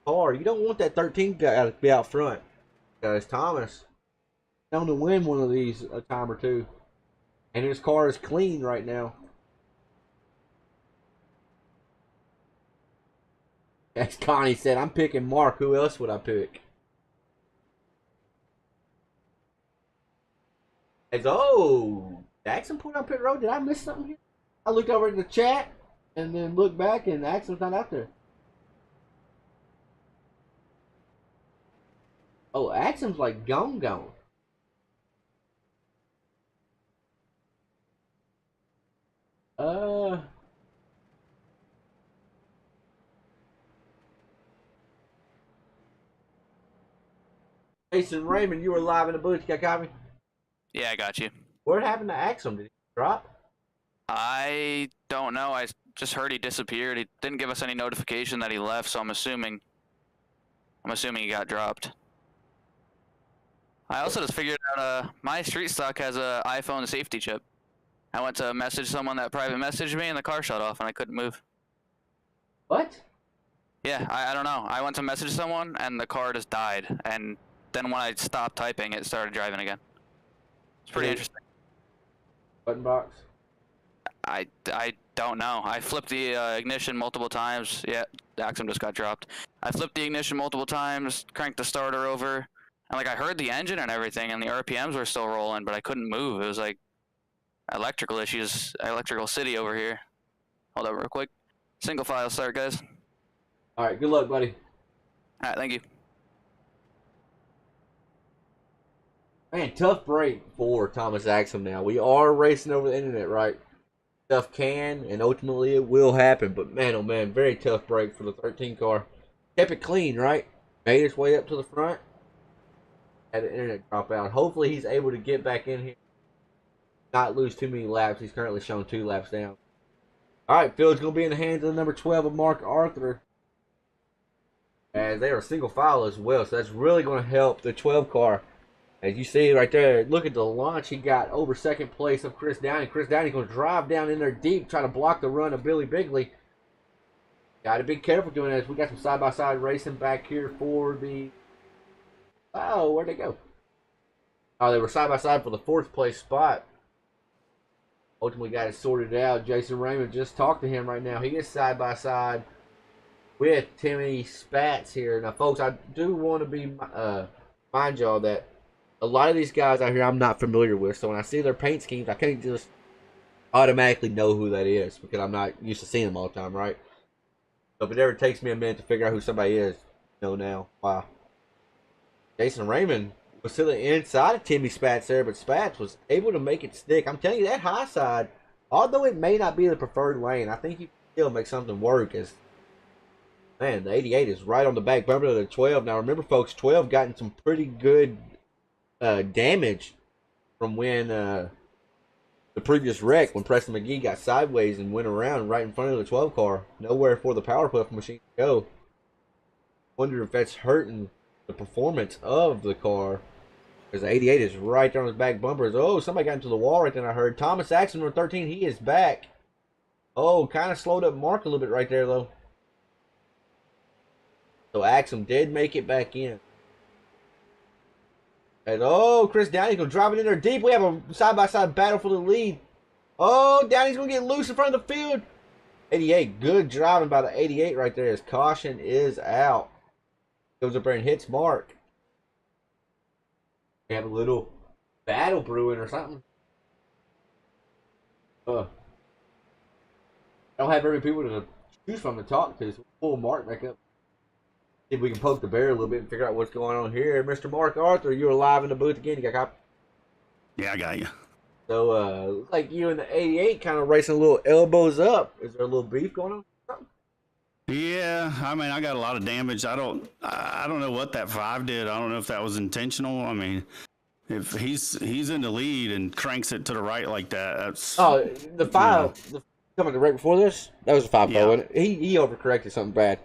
car. You don't want that 13 guy to be out front, guys. Thomas known to win one of these a time or two, and his car is clean right now. As Connie said, I'm picking Mark. Who else would I pick? As Axel put on pit road. Did I miss something here? I looked over at the chat and then looked back, and Axel's not out there. Axel's like gone. Jason Raymond, you were live in the booth. You got copy? Yeah, I got you. What happened to Axum? Did he drop? I don't know. I just heard he disappeared. He didn't give us any notification that he left, so I'm assuming he got dropped. I also just figured out my street stock has a iPhone safety chip. I went to message someone that private messaged me and the car shut off and I couldn't move. What? Yeah, I don't know. I went to message someone and the car just died, and then when I stopped typing, it started driving again. It's pretty interesting. Button box? I don't know. I flipped the ignition multiple times. Yeah, the Axum just got dropped. I flipped the ignition multiple times, cranked the starter over, and like I heard the engine and everything, and the RPMs were still rolling, but I couldn't move. It was like electrical issues, electrical city over here. Hold up real quick. Single file start, guys. All right, good luck, buddy. All right, thank you. Man, tough break for Thomas Axum now. We are racing over the internet, right? Stuff can and ultimately it will happen, but man, oh man, very tough break for the 13 car. Kept it clean, right? Made its way up to the front. Had the internet drop out. Hopefully he's able to get back in here. Not lose too many laps. He's currently shown 2 laps down. All right, field's going to be in the hands of the number 12 of Mark Arthur. As they are single file as well, so that's really going to help the 12 car. As you see right there, look at the launch he got over second place of Chris Downey. Chris Downey's going to drive down in there deep, try to block the run of Billy Bigley. Got to be careful doing this. We got some side-by-side racing back here for the... Oh, where'd they go? Oh, they were side-by-side for the 4th place spot. Ultimately got it sorted out. Jason Raymond just talked to him right now. He is side-by-side with Timmy Spatz here. Now, folks, I do want to be mind y'all that a lot of these guys out here I'm not familiar with, so when I see their paint schemes, I can't just automatically know who that is because I'm not used to seeing them all the time, right? So if it ever takes me a minute to figure out who somebody is, know now. Wow. Jason Raymond was to the inside of Timmy Spatz there, but Spatz was able to make it stick. I'm telling you, that high side, although it may not be the preferred lane, I think you can still make something work. As man, the 88 is right on the back bumper of the 12. Now remember, folks, 12 gotten some pretty good damage from when the previous wreck, when Preston McGee got sideways and went around right in front of the 12 car. Nowhere for the power puff machine to go. Wonder if that's hurting the performance of the car. Because the 88 is right there on his back bumpers. Oh, somebody got into the wall right then, I heard. Thomas Axum, number 13, he is back. Oh, kind of slowed up Mark a little bit right there, though. So Axum did make it back in. And oh, Chris Downey's going to drive it in there deep. We have a side-by-side battle for the lead. Oh, Downey's going to get loose in front of the field. 88, good driving by the 88 right there as caution is out. Goes up there and hits Mark. We have a little battle brewing or something. I don't have very many people to choose from to talk to, so we'll pull Mark back up. See if we can poke the bear a little bit and figure out what's going on here. Mr. Mark Arthur, you're live in the booth again. You got copy? Yeah, I got you. So, looks like you and the 88 kind of racing a little elbows up. Is there a little beef going on? Yeah, I mean, I got a lot of damage. I don't know what that 5 did. I don't know if that was intentional. I mean, if he's in the lead and cranks it to the right like that, that's... Oh, the 5, coming right before this? That was a 5 Yeah. wasn't it? He overcorrected something bad.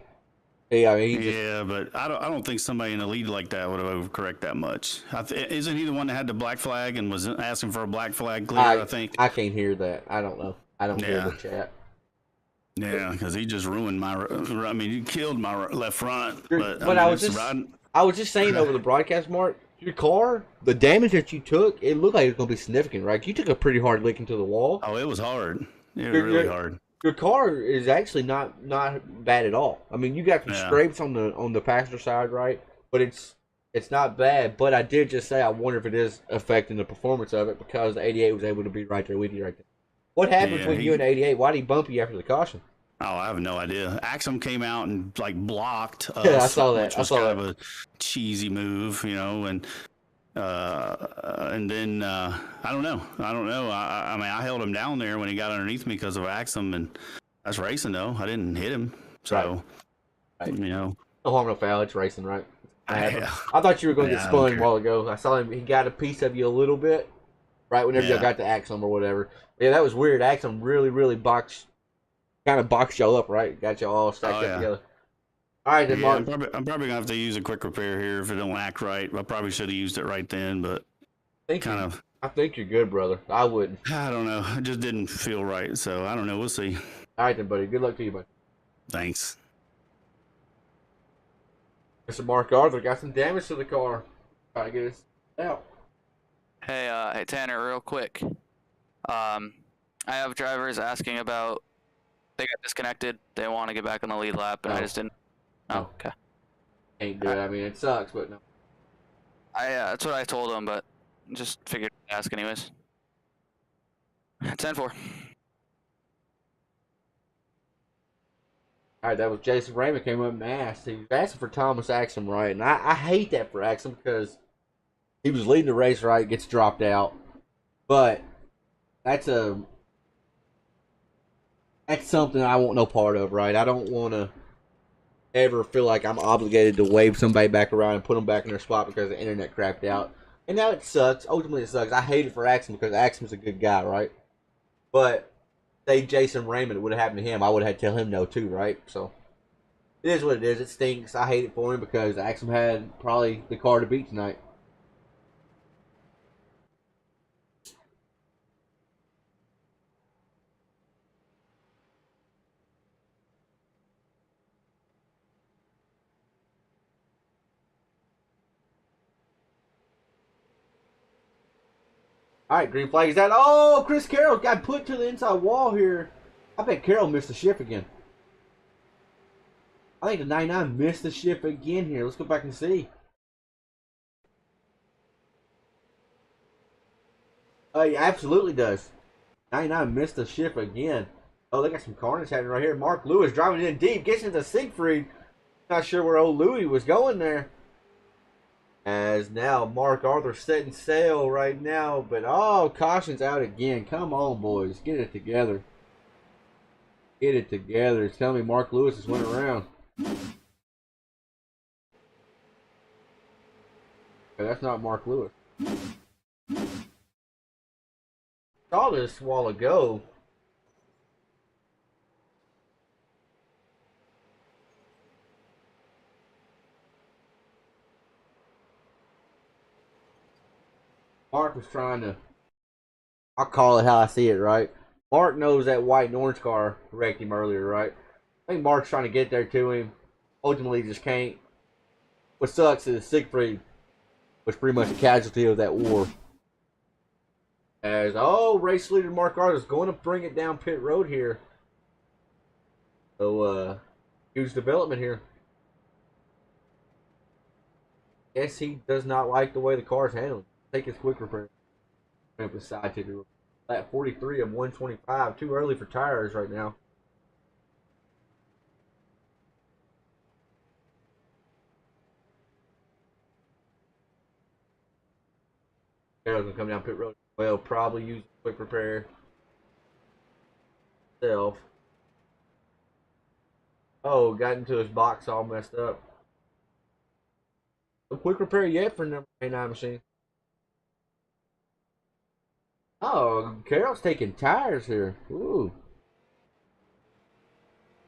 Yeah, I mean, Yeah, but I don't think somebody in the lead like that would have overcorrect that much. Isn't he the one that had the black flag and was asking for a black flag clear, I think? I can't hear that. I don't know. I don't hear Yeah. the chat. Yeah, because he just ruined I mean, he killed my left front. But I was just saying over the broadcast, Mark, your car, the damage that you took, it looked like it was going to be significant, right? You took a pretty hard lick into the wall. Oh, it was hard. It was really hard. Your car is actually not bad at all. I mean, you got some scrapes on the passenger side, right? But it's not bad. But I did just say I wonder if it is affecting the performance of it because the 88 was able to be right there with you right there. What happened between you and the 88? Why did he bump you after the caution? Oh, I have no idea. Axum came out and like blocked us. Yeah, I saw that. Which was kind of a cheesy move, you know, and then I don't know. I mean, I held him down there when he got underneath me because of Axum, and that's racing though. I didn't hit him, so right. you know. No harm, no foul. It's racing, right? I thought you were going to get I don't spun a care. while ago. I saw him. He got a piece of you a little bit, right whenever y'all Yeah. got to Axum or whatever. Yeah, that was weird. Axum really boxed y'all up, right? Got y'all all stacked Oh, up yeah. together. All right, then, Yeah, Mark. I'm probably gonna have to use a quick repair here if it don't act right. I probably should have used it right then, but I think you're good, brother. I wouldn't. I don't know. It just didn't feel right. So I don't know. We'll see. All right, then, buddy. Good luck to you, buddy. Thanks. Mr. Mark Arthur got some damage to the car. Try to get it out. Hey, Tanner, real quick. I have drivers asking about. They got disconnected. They want to get back on the lead lap, and I Oh. just didn't. No. Oh, okay. Ain't do it. I mean, it sucks, but no. That's what I told them, but just figured to ask anyways. 10-4. All right, that was Jason Raymond came up and asked. He was asking for Thomas Axum, right? And I hate that for Axum because he was leading the race, right? Gets dropped out, but that's something I want no part of, right? I don't want to ever feel like I'm obligated to wave somebody back around and put them back in their spot because the internet crapped out. And now it sucks. Ultimately, it sucks. I hate it for Axum because Axum's a good guy, right? But say Jason Raymond, it would have happened to him, I would have had to tell him no too, right? So it is what it is. It stinks. I hate it for him because Axum had probably the car to beat tonight. All right, green flag is that. Oh, Chris Carroll got put to the inside wall here. I bet Carroll missed the shift again. I think the 99 missed the shift again here. Let's go back and see. Oh, he absolutely does. 99 missed the shift again. Oh, they got some carnage happening right here. Mark Lewis driving in deep, gets into Siegfried. Not sure where old Louis was going there. As now Mark Arthur setting sail right now, but oh, caution's out again. Come on, boys, get it together. Get it together. Tell me Mark Lewis is winning around. Okay, that's not Mark Lewis. Saw this a while ago. Mark was trying to, I'll call it how I see it, right? Mark knows that white and orange car wrecked him earlier, right? I think Mark's trying to get there to him. Ultimately, just can't. What sucks is Siegfried was pretty much a casualty of that war. As, oh, race leader Mark Arthur is going to bring it down pit road here. So, huge development here. Guess he does not like the way the car's handled. Take his quick repair. Up the side ticker. At 43 of 125. Too early for tires right now. Carroll's gonna come down pit road. Well, probably use quick repair. Self. Oh, got into his box all messed up. No quick repair yet for number 89 machine. Oh, Carroll's taking tires here. Ooh.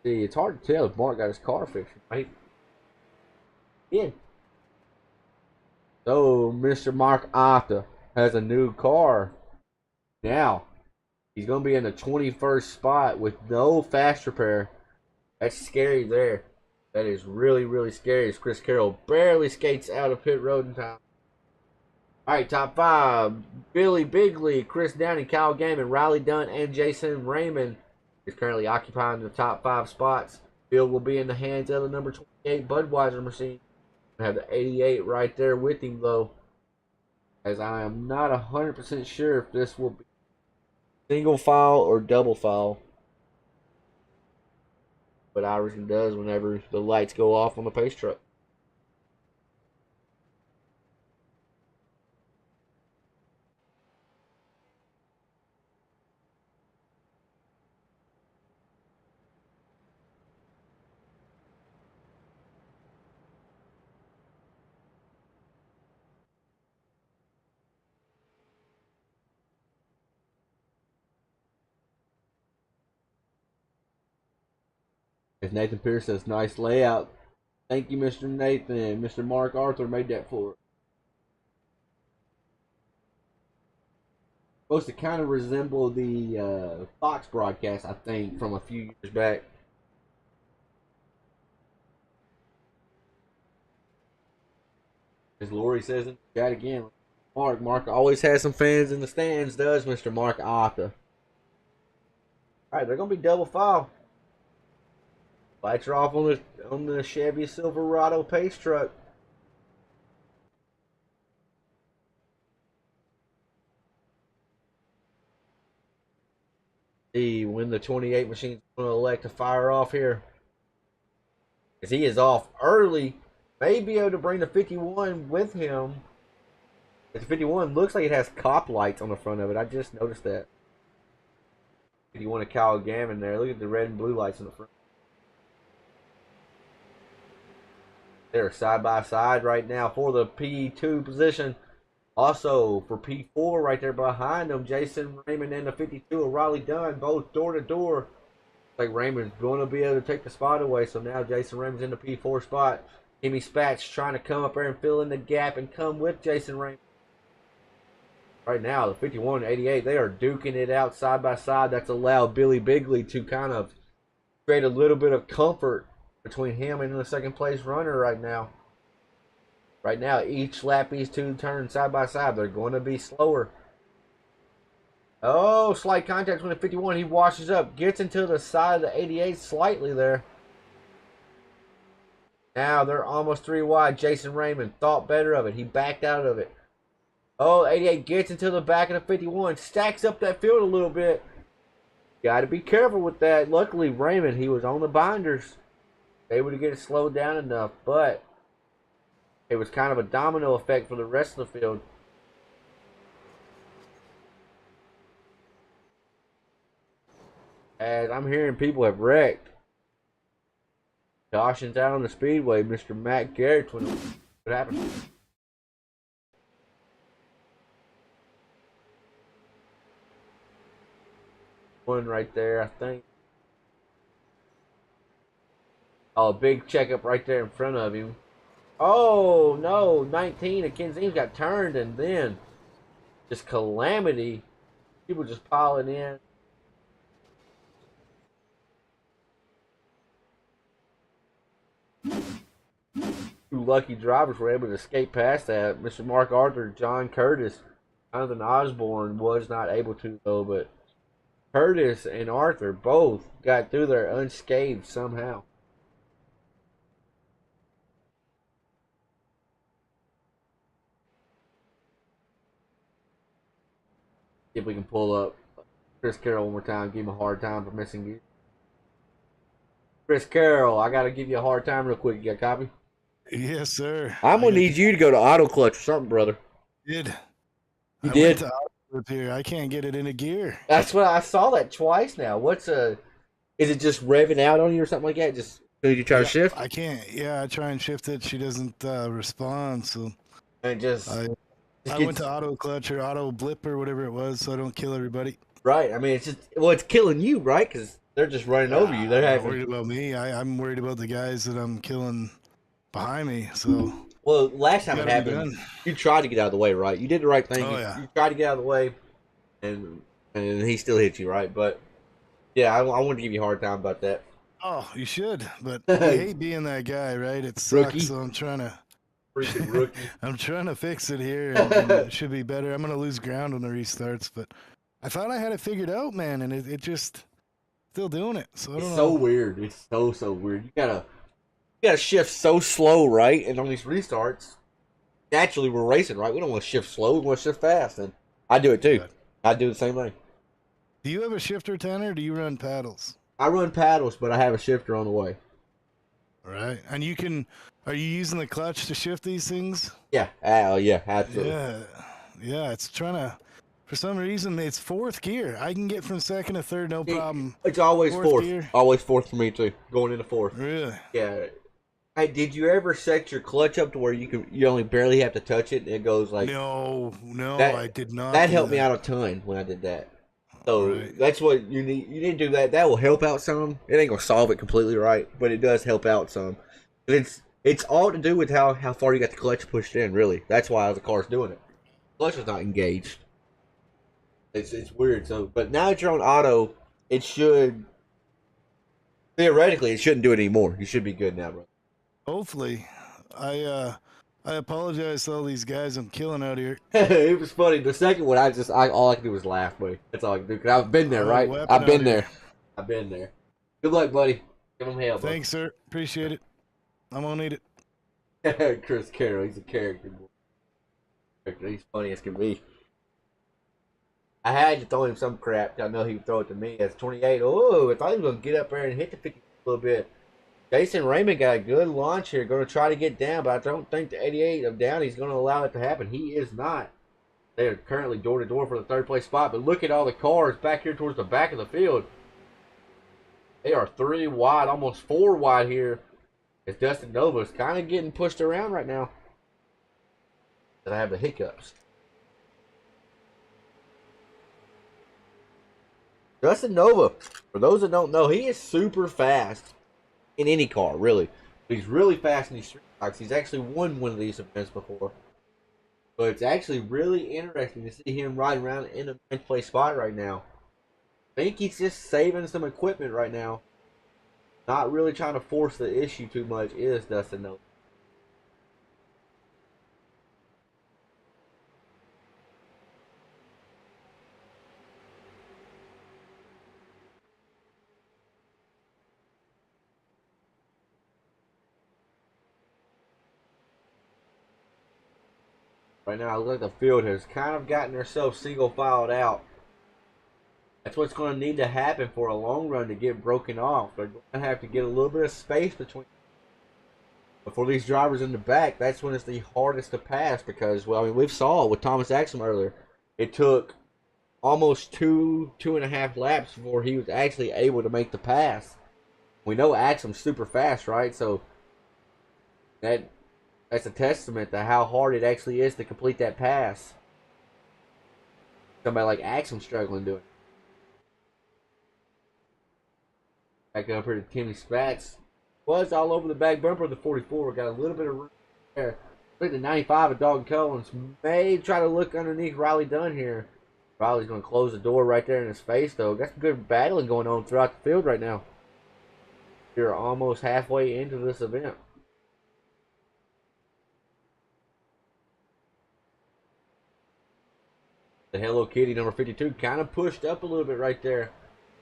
See, it's hard to tell if Mark got his car fixed, right? Yeah. So, Mr. Mark Arthur has a new car. Now, he's going to be in the 21st spot with no fast repair. That's scary there. That is really scary as Chris Carroll barely skates out of pit road in time. All right, top five. Billy Bigley, Chris Downing, Kyle Gaiman, Riley Dunn, and Jason Raymond is currently occupying the top five spots. Field will be in the hands of the number 28 Budweiser machine. I have the 88 right there with him, though, as I am not 100% sure if this will be single file or double file. But Iverson does whenever the lights go off on the pace truck. As Nathan Pierce says, nice layout. Thank you, Mr. Nathan. Mr. Mark Arthur made that for us. Supposed to kind of resemble the Fox broadcast, I think, from a few years back. As Lori says in the chat again, Mark always has some fans in the stands, does Mr. Mark Arthur. Alright, they're going to be double file. Lights are off on the Chevy Silverado pace truck. See when the 28 machine's going to elect to fire off here. As he is off early, may be able to bring the 51 with him. The 51 looks like it has cop lights on the front of it. I just noticed that. 51 of Kyle Gammon there. Look at the red and blue lights on the front. They're side by side right now for the P2 position. Also for P4 right there behind them, Jason Raymond and the 52 of Riley Dunn, both door to door. Like Raymond's going to be able to take the spot away. So now Jason Raymond's in the P4 spot. Kimmy Spatz trying to come up there and fill in the gap and come with Jason Raymond. Right now, the 51 and 88, they are duking it out side by side. That's allowed Billy Bigley to kind of create a little bit of comfort between him and the second place runner right now. Right now, each lap these two turn side by side. They're going to be slower. Oh, slight contact with the 51. He washes up, gets into the side of the 88 slightly there. Now they're almost 3 wide. Jason Raymond thought better of it. He backed out of it. Oh, 88 gets into the back of the 51. Stacks up that field a little bit. Got to be careful with that. Luckily, Raymond, he was on the binders. Able to get it slowed down enough, but it was kind of a domino effect for the rest of the field. As I'm hearing people have wrecked. Caution's out on the speedway. Mr. Matt Garrett's what happened. One right there, I think. Oh, big checkup right there in front of him. Oh, no. 19 of Kenzine got turned, and then just calamity. People just piling in. Two lucky drivers were able to escape past that. Mr. Mark Arthur, John Curtis, Jonathan Osborne was not able to, though, but Curtis and Arthur both got through there unscathed somehow. See if we can pull up Chris Carroll one more time. Give him a hard time for missing you. Chris Carroll, I got to give you a hard time real quick. You got a copy? Yes, sir. I'm going to need you to go to Auto Clutch or something, brother. You did? Went to Auto Clutch here. I can't get it into gear. That's what I saw that twice now. Is it just revving out on you or something like that? Just so you try to shift? I can't. Yeah, I try and shift it. She doesn't respond, so. And I went to Auto Clutch or Auto Blip or whatever it was, so I don't kill everybody. Right. I mean, it's killing you, right? Because they're just running over you. They're not worried about me. I'm worried about the guys that I'm killing behind me. So. Well, last time it happened, you tried to get out of the way, right? You did the right thing. Oh, you tried to get out of the way, and he still hit you, right? But yeah, I wanted to give you a hard time about that. Oh, you should, but I hate being that guy, right? It sucks. Rookie. So I'm trying to. Freaking rookie. I'm trying to fix it here, and it should be better. I'm gonna lose ground when the restarts, but I thought I had it figured out, man, and it just still doing it. So I don't know. So weird. It's so weird. You gotta shift so slow, right? And on these restarts, naturally we're racing, right? We don't want to shift slow. We want to shift fast, and I do it too. I do the same thing. Do you have a shifter, Tanner, or do you run paddles? I run paddles, but I have a shifter on the way. All right, and are you using the clutch to shift these things? Yeah, yeah, absolutely. Yeah, it's trying to. For some reason, it's fourth gear. I can get from second to third, no problem. It's always fourth. Gear. Always fourth for me too. Going into fourth. Really? Yeah. Hey, did you ever set your clutch up to where you only barely have to touch it? And it goes like. No, I did not. That helped me out a ton when I did that. So Right. that's what you need. You need to do that. That will help out some. It ain't gonna solve it completely right, but it does help out some. It's all to do with how far you got the clutch pushed in. Really, that's why the car's doing it. Clutch is not engaged. It's weird. So, but now that you're on auto, it should theoretically it shouldn't do it anymore. You should be good now, bro. Hopefully. I apologize to all these guys I'm killing out here. It was funny. The second one, all I could do was laugh, buddy. That's all I could do. Cause I've been there, I'm a right? weapon I've been out there. here. I've been there. Good luck, buddy. Give him hell, bud. Thanks, sir. Appreciate it. I'm gonna need it. Chris Carroll, he's a character. He's funny as can be. I had to throw him some crap. I know he would throw it to me as 28. Oh, I thought he was going to get up there and hit the 50 a little bit. Jason Raymond got a good launch here. Going to try to get down, but I don't think the 88 of Downey's going to allow it to happen. He is not. They are currently door to door for the third place spot, but look at all the cars back here towards the back of the field. They are 3 wide, almost 4 wide here. As Dustin Nova is kind of getting pushed around right now. And I have the hiccups. Dustin Nova, for those that don't know, he is super fast in any car, really. He's really fast in these street stocks. He's actually won one of these events before. So it's actually really interesting to see him riding around in a ninth place spot right now. I think he's just saving some equipment right now. Not really trying to force the issue too much is Dustin Nova. Right now, it looks like the field has kind of gotten themselves single filed out. That's what's going to need to happen for a long run to get broken off. They're going to have to get a little bit of space between. But for these drivers in the back, that's when it's the hardest to pass because, well, I mean, we saw it with Thomas Axum earlier. It took almost two and a half laps before he was actually able to make the pass. We know Axum's super fast, right? So that's a testament to how hard it actually is to complete that pass. Somebody like Axum struggling doing it. Back up here to Timmy Spats. Was all over the back bumper of the 44. Got a little bit of room there. I think the 95 of Dalton Collins may try to look underneath Riley Dunn here. Riley's going to close the door right there in his face, though. Got some good battling going on throughout the field right now. You're almost halfway into this event. The Hello Kitty number 52 kind of pushed up a little bit right there.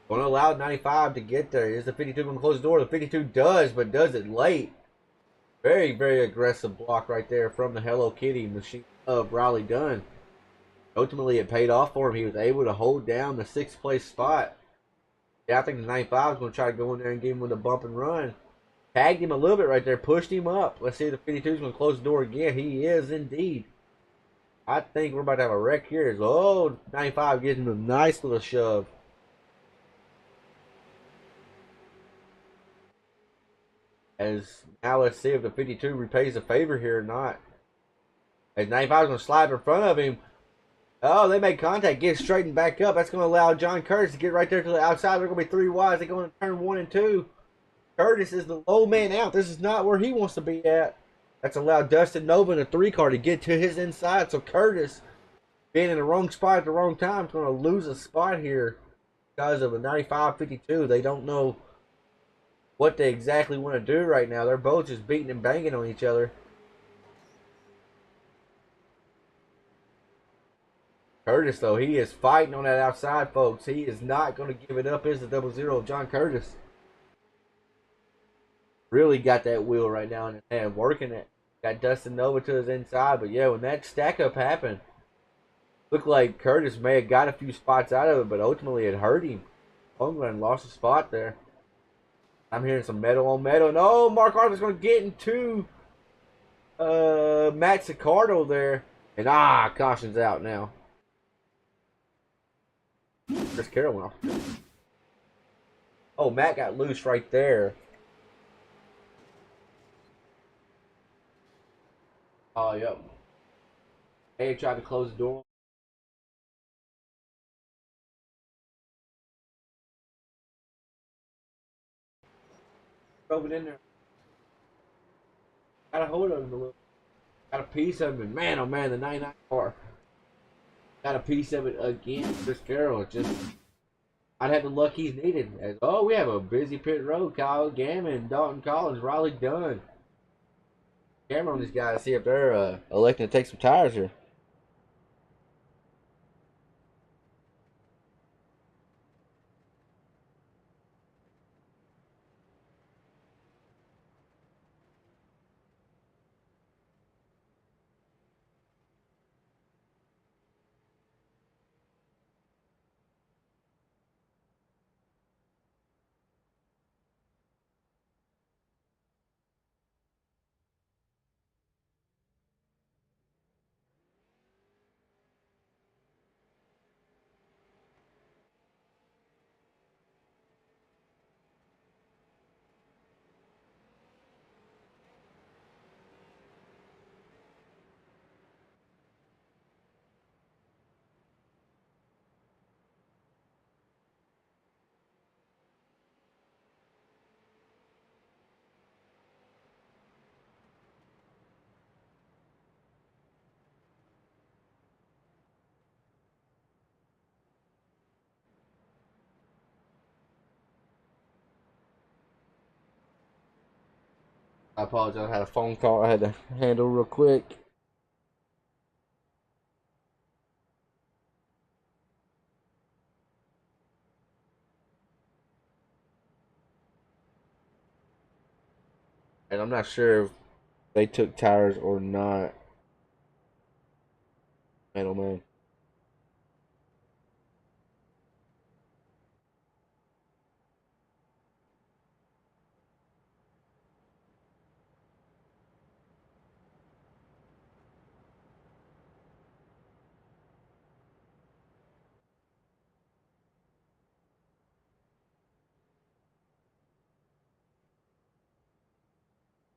Going to allow 95 to get there. Is the 52 going to close the door? The 52 does, but does it late. Very, very aggressive block right there from the Hello Kitty machine of Riley Dunn. Ultimately, it paid off for him. He was able to hold down the 6th place spot. Yeah, I think the 95 is going to try to go in there and give him with a bump and run. Tagged him a little bit right there. Pushed him up. Let's see if the 52 is going to close the door again. He is indeed. I think we're about to have a wreck here. Oh, 95 gives him a nice little shove. As now let's see if the 52 repays the favor here or not. As 95 is going to slide in front of him. Oh, they made contact. Get straightened back up. That's going to allow John Curtis to get right there to the outside. They're going to be 3 wide. They're going to turn 1 and 2. Curtis is the low man out. This is not where he wants to be at. That's allowed Dustin Nova in a 3 car to get to his inside. So Curtis, being in the wrong spot at the wrong time, is going to lose a spot here because of a 95-52. They don't know what they exactly want to do right now. They're both just beating and banging on each other. Curtis, though, he is fighting on that outside, folks. He is not going to give it up. Is the 00 of John Curtis. Really got that wheel right now in his hand, working it. Got Dustin Nova to his inside, but yeah, when that stack up happened, looked like Curtis may have got a few spots out of it, but ultimately it hurt him. Holmgren lost a spot there. I'm hearing some metal on metal, and oh, Mark Arthur's going to get into Matt Sicardo there, and caution's out now. Chris Carroll went off. Oh, Matt got loose right there. Oh, yep. They tried to close the door. drove it in there. Got a hold of him a little. Got a piece of him, and man, oh man, the 99 car. Got a piece of it again. This girl just. I'd have the luck he's needed. As, oh, we have a busy pit road. Kyle Gammon, Dalton Collins, Riley Dunn. Camera on these guys, see if they're electing to take some tires here. I apologize. I had a phone call I had to handle real quick. And I'm not sure if they took tires or not. Man, oh man.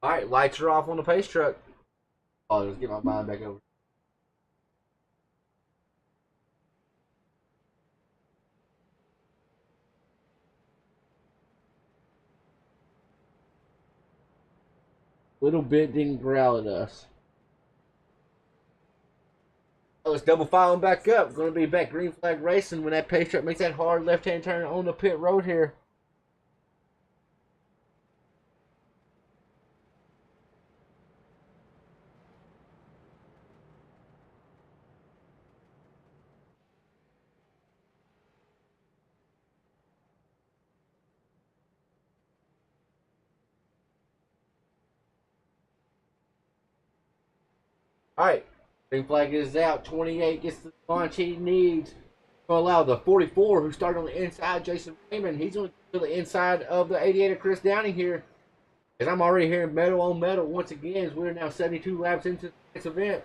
Alright, lights are off on the pace truck. Oh, let's get my mind back over. Little bit didn't growl at us. Oh, let's double file them back up. Going to be back green flag racing when that pace truck makes that hard left-hand turn on the pit road here. Alright, green flag is out. 28 gets the launch he needs. Going to allow the 44 who started on the inside, Jason Raymond. He's going to the inside of the 88 of Chris Downey here. And I'm already hearing metal on metal once again as we're now 72 laps into this event.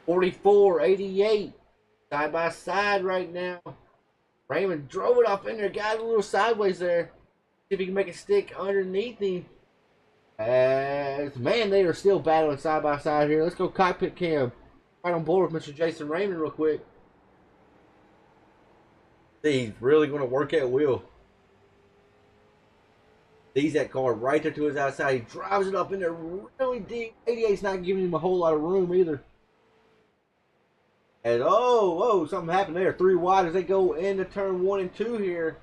44, 88, side by side right now. Raymond drove it off in there, got a little sideways there. See if he can make it stick underneath him. As, man, they are still battling side by side here. Let's go cockpit cam. Right on board with Mr. Jason Raymond real quick. He's really going to work that wheel. Sees that car right there to his outside. He drives it up in there really deep. 88's not giving him a whole lot of room either. And oh, something happened there. 3 wide as they go into turn 1 and 2 here.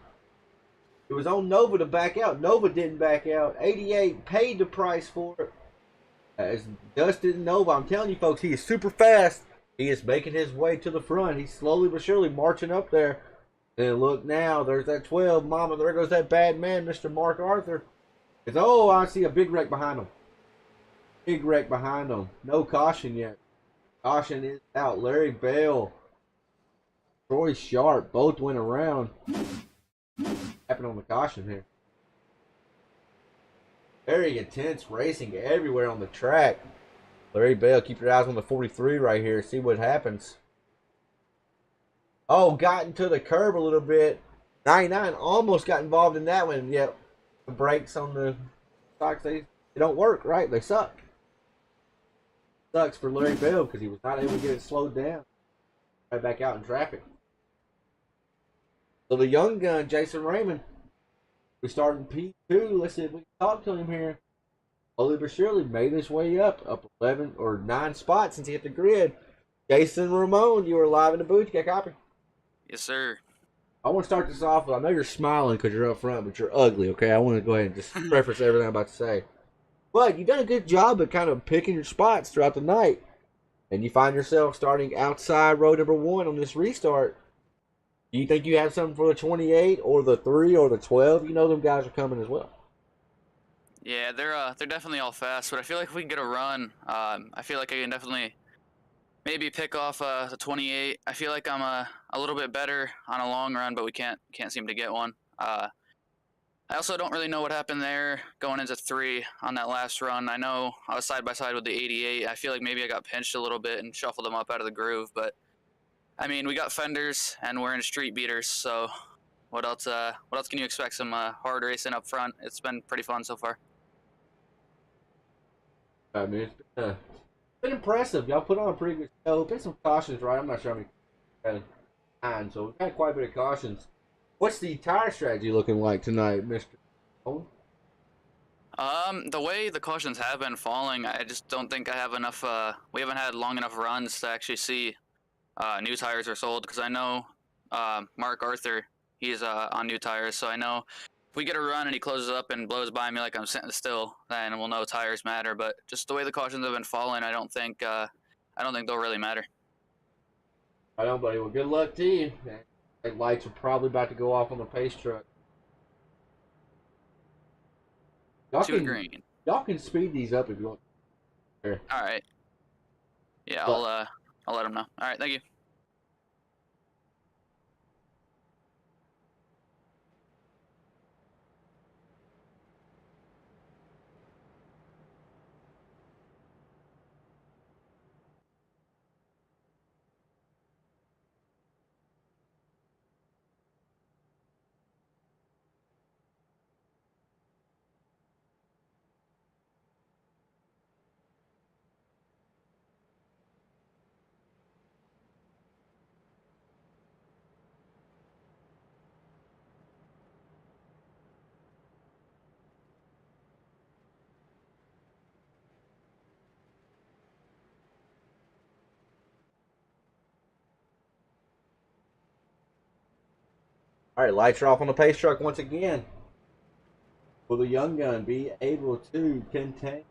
It was on Nova to back out. Nova didn't back out. 88 paid the price for it. As Dustin Nova, I'm telling you folks, he is super fast. He is making his way to the front. He's slowly but surely marching up there. And look now, there's that 12. Mama, there goes that bad man, Mr. Mark Arthur. It's, oh, I see a big wreck behind him. Big wreck behind him. No caution yet. Caution is out. Larry Bell, Troy Sharp, both went around. Happened on the caution here. Very intense racing everywhere on the track. Larry Bell, keep your eyes on the 43 right here. See what happens. Oh, got into the curb a little bit. 99 almost got involved in that one. Yep. The brakes on the stocks, they don't work, right? They suck. Sucks for Larry Bell because he was not able to get it slowed down. Right back out in traffic. So the young gun, Jason Raymond, We started P2. Let's see if we can talk to him here. Slowly but surely made his way up 11 or 9 spots since he hit the grid. Jason Ramon, you were live in the booth. You got a copy? Yes, sir. I want to start this off with, I know you're smiling because you're up front, but you're ugly, okay? I want to go ahead and just preface everything I'm about to say. But you've done a good job of kind of picking your spots throughout the night. And you find yourself starting outside row number 1 on this restart. Do you think you have something for the 28 or the 3 or the 12? You know them guys are coming as well. Yeah, they're definitely all fast, but I feel like if we can get a run, I feel like I can definitely maybe pick off the 28. I feel like I'm a little bit better on a long run, but we can't seem to get one. I also don't really know what happened there going into 3 on that last run. I know I was side by side with the 88. I feel like maybe I got pinched a little bit and shuffled them up out of the groove, but I mean, we got fenders and we're in street beaters, so what else can you expect? Some hard racing up front. It's been pretty fun so far. I mean, it's been impressive. Y'all put on a pretty good show. Been some cautions, right? I'm not sure how many had, so we've had quite a bit of cautions. What's the tire strategy looking like tonight, Mr. Owen? The way the cautions have been falling, I just don't think I have enough. We haven't had long enough runs to actually see new tires are sold, because I know Mark Arthur, he's on new tires, so I know if we get a run and he closes up and blows by me like I'm sitting still, then we'll know tires matter. But just the way the cautions have been falling, I don't think they'll really matter. I don't, buddy. Well, good luck to you. The lights are probably about to go off on the pace truck. Green. Y'all can speed these up if you want. All right. Yeah, I'll let him know. All right, thank you. All right, lights are off on the pace truck once again. Will the young gun be able to contain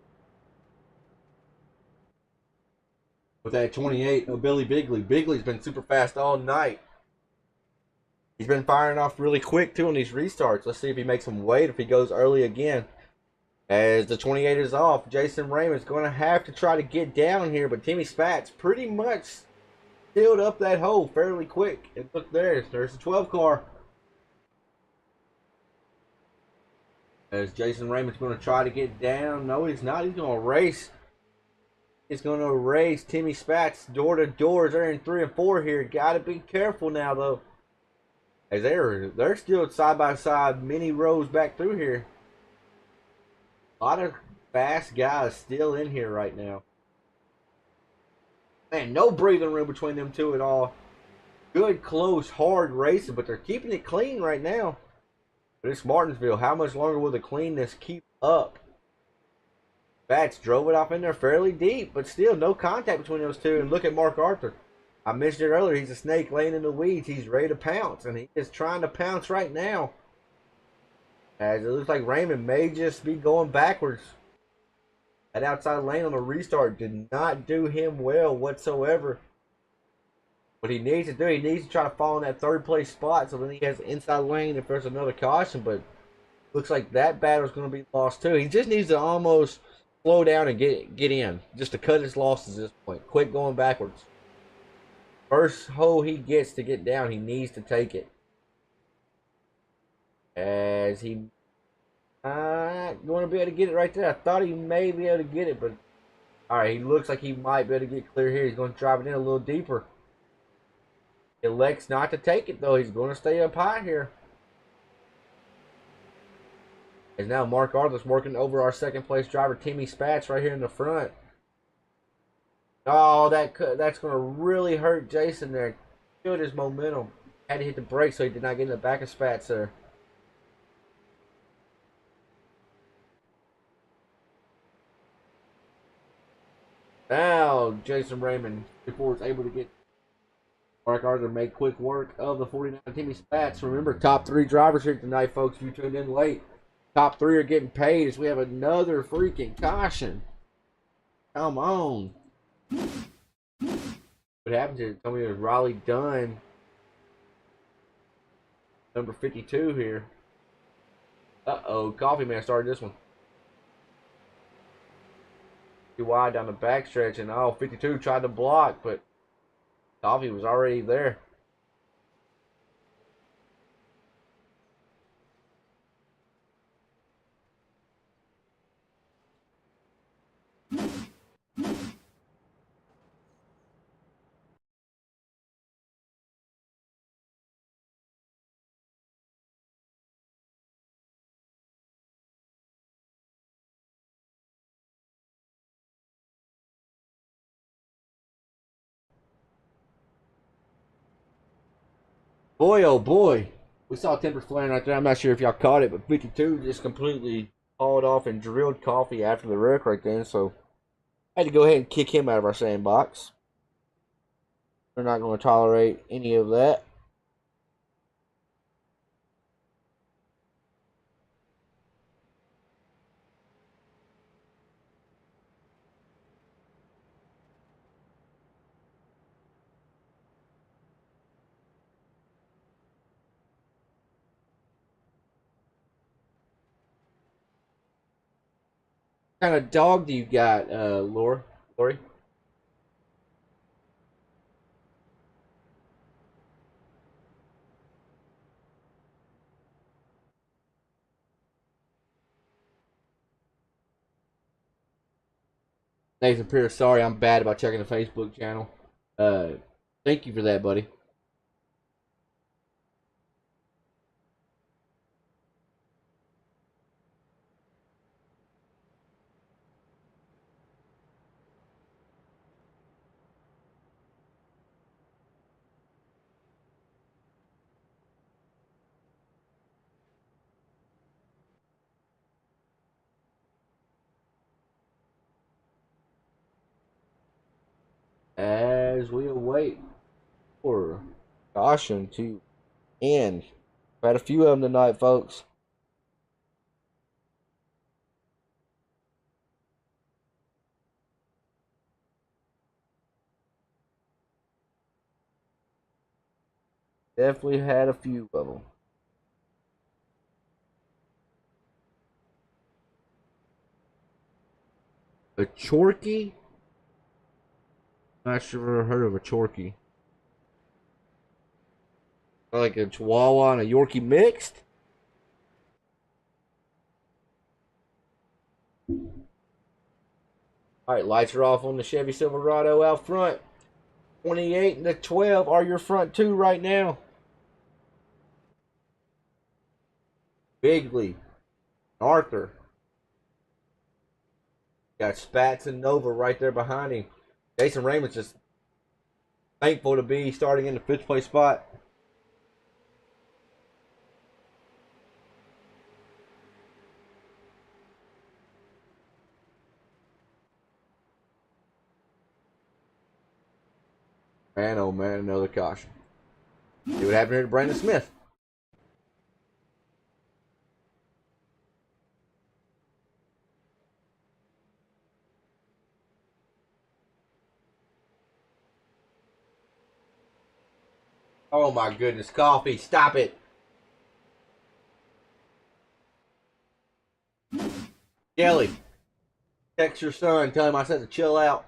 with that 28? No, Billy Bigley. Bigley's been super fast all night. He's been firing off really quick too on these restarts. Let's see if he makes some weight, if he goes early again. As the 28 is off, Jason Raymond's going to have to try to get down here, but Timmy Spats pretty much filled up that hole fairly quick. And look, there's the 12 car. As Jason Raymond's going to try to get down. No, he's not. He's going to race. He's going to race Timmy Spats door to door. They're in 3 and 4 here. Got to be careful now, though. As they're still side by side, many rows back through here. A lot of fast guys still in here right now. Man, no breathing room between them two at all. Good, close, hard racing, but they're keeping it clean right now. But it's Martinsville. How much longer will the cleanness keep up? Bats drove it off in there fairly deep, but still no contact between those two. And look at Mark Arthur. I mentioned it earlier. He's a snake laying in the weeds. He's ready to pounce, and he is trying to pounce right now. As it looks like Raymond may just be going backwards. That outside lane on the restart did not do him well whatsoever. What he needs to do, he needs to try to fall in that 3rd place spot so then he has the inside lane if there's another caution. But looks like that battle's going to be lost too. He just needs to almost slow down and get in, just to cut his losses at this point. Quit going backwards. First hole he gets to get down, he needs to take it. As he not going to be able to get it right there. I thought he may be able to get it, but all right, he looks like he might be able to get clear here. He's going to drive it in a little deeper. He elects not to take it, though. He's going to stay up high here. As now Mark Arthur's working over our 2nd place driver, Timmy Spats, right here in the front. Oh, that's going to really hurt Jason there. Killed his momentum. Had to hit the brakes so he did not get in the back of Spats there. Now, Jason Raymond, before it's able to get Mark Arthur, made quick work of the 49 Timmy Spats. Remember, top 3 drivers here tonight, folks. If you tuned in late, top 3 are getting paid as we have another freaking caution. Come on. What happened to it? Tell me it was Raleigh Dunn, number 52 here. Uh-oh, Coffee Man started this one. Too wide down the backstretch, and 52 tried to block, but Coffee was already there. Boy, oh boy. We saw tempers flaring right there. I'm not sure if y'all caught it, but 52 just completely hauled off and drilled Coffee after the wreck right then. So I had to go ahead and kick him out of our sandbox. We're not going to tolerate any of that. What kind of dog do you got, Lori? Nathan Pierce, sorry I'm bad about checking the Facebook channel. Thank you for that, buddy. As we await for caution to end. We've had a few of them tonight, folks. Definitely had a few of them. A Chorky? Not sure I've heard of a Chorky. Like a Chihuahua and a Yorkie mixed? Alright, lights are off on the Chevy Silverado out front. 28 and the 12 are your front two right now. Bigley, Arthur. Got Spats and Nova right there behind him. Jason Raymond's just thankful to be starting in the 5th place spot. Man, oh man, another caution. See what happened here to Brandon Smith. Oh my goodness, Coffee, stop it. Kelly, text your son, tell him I said to chill out.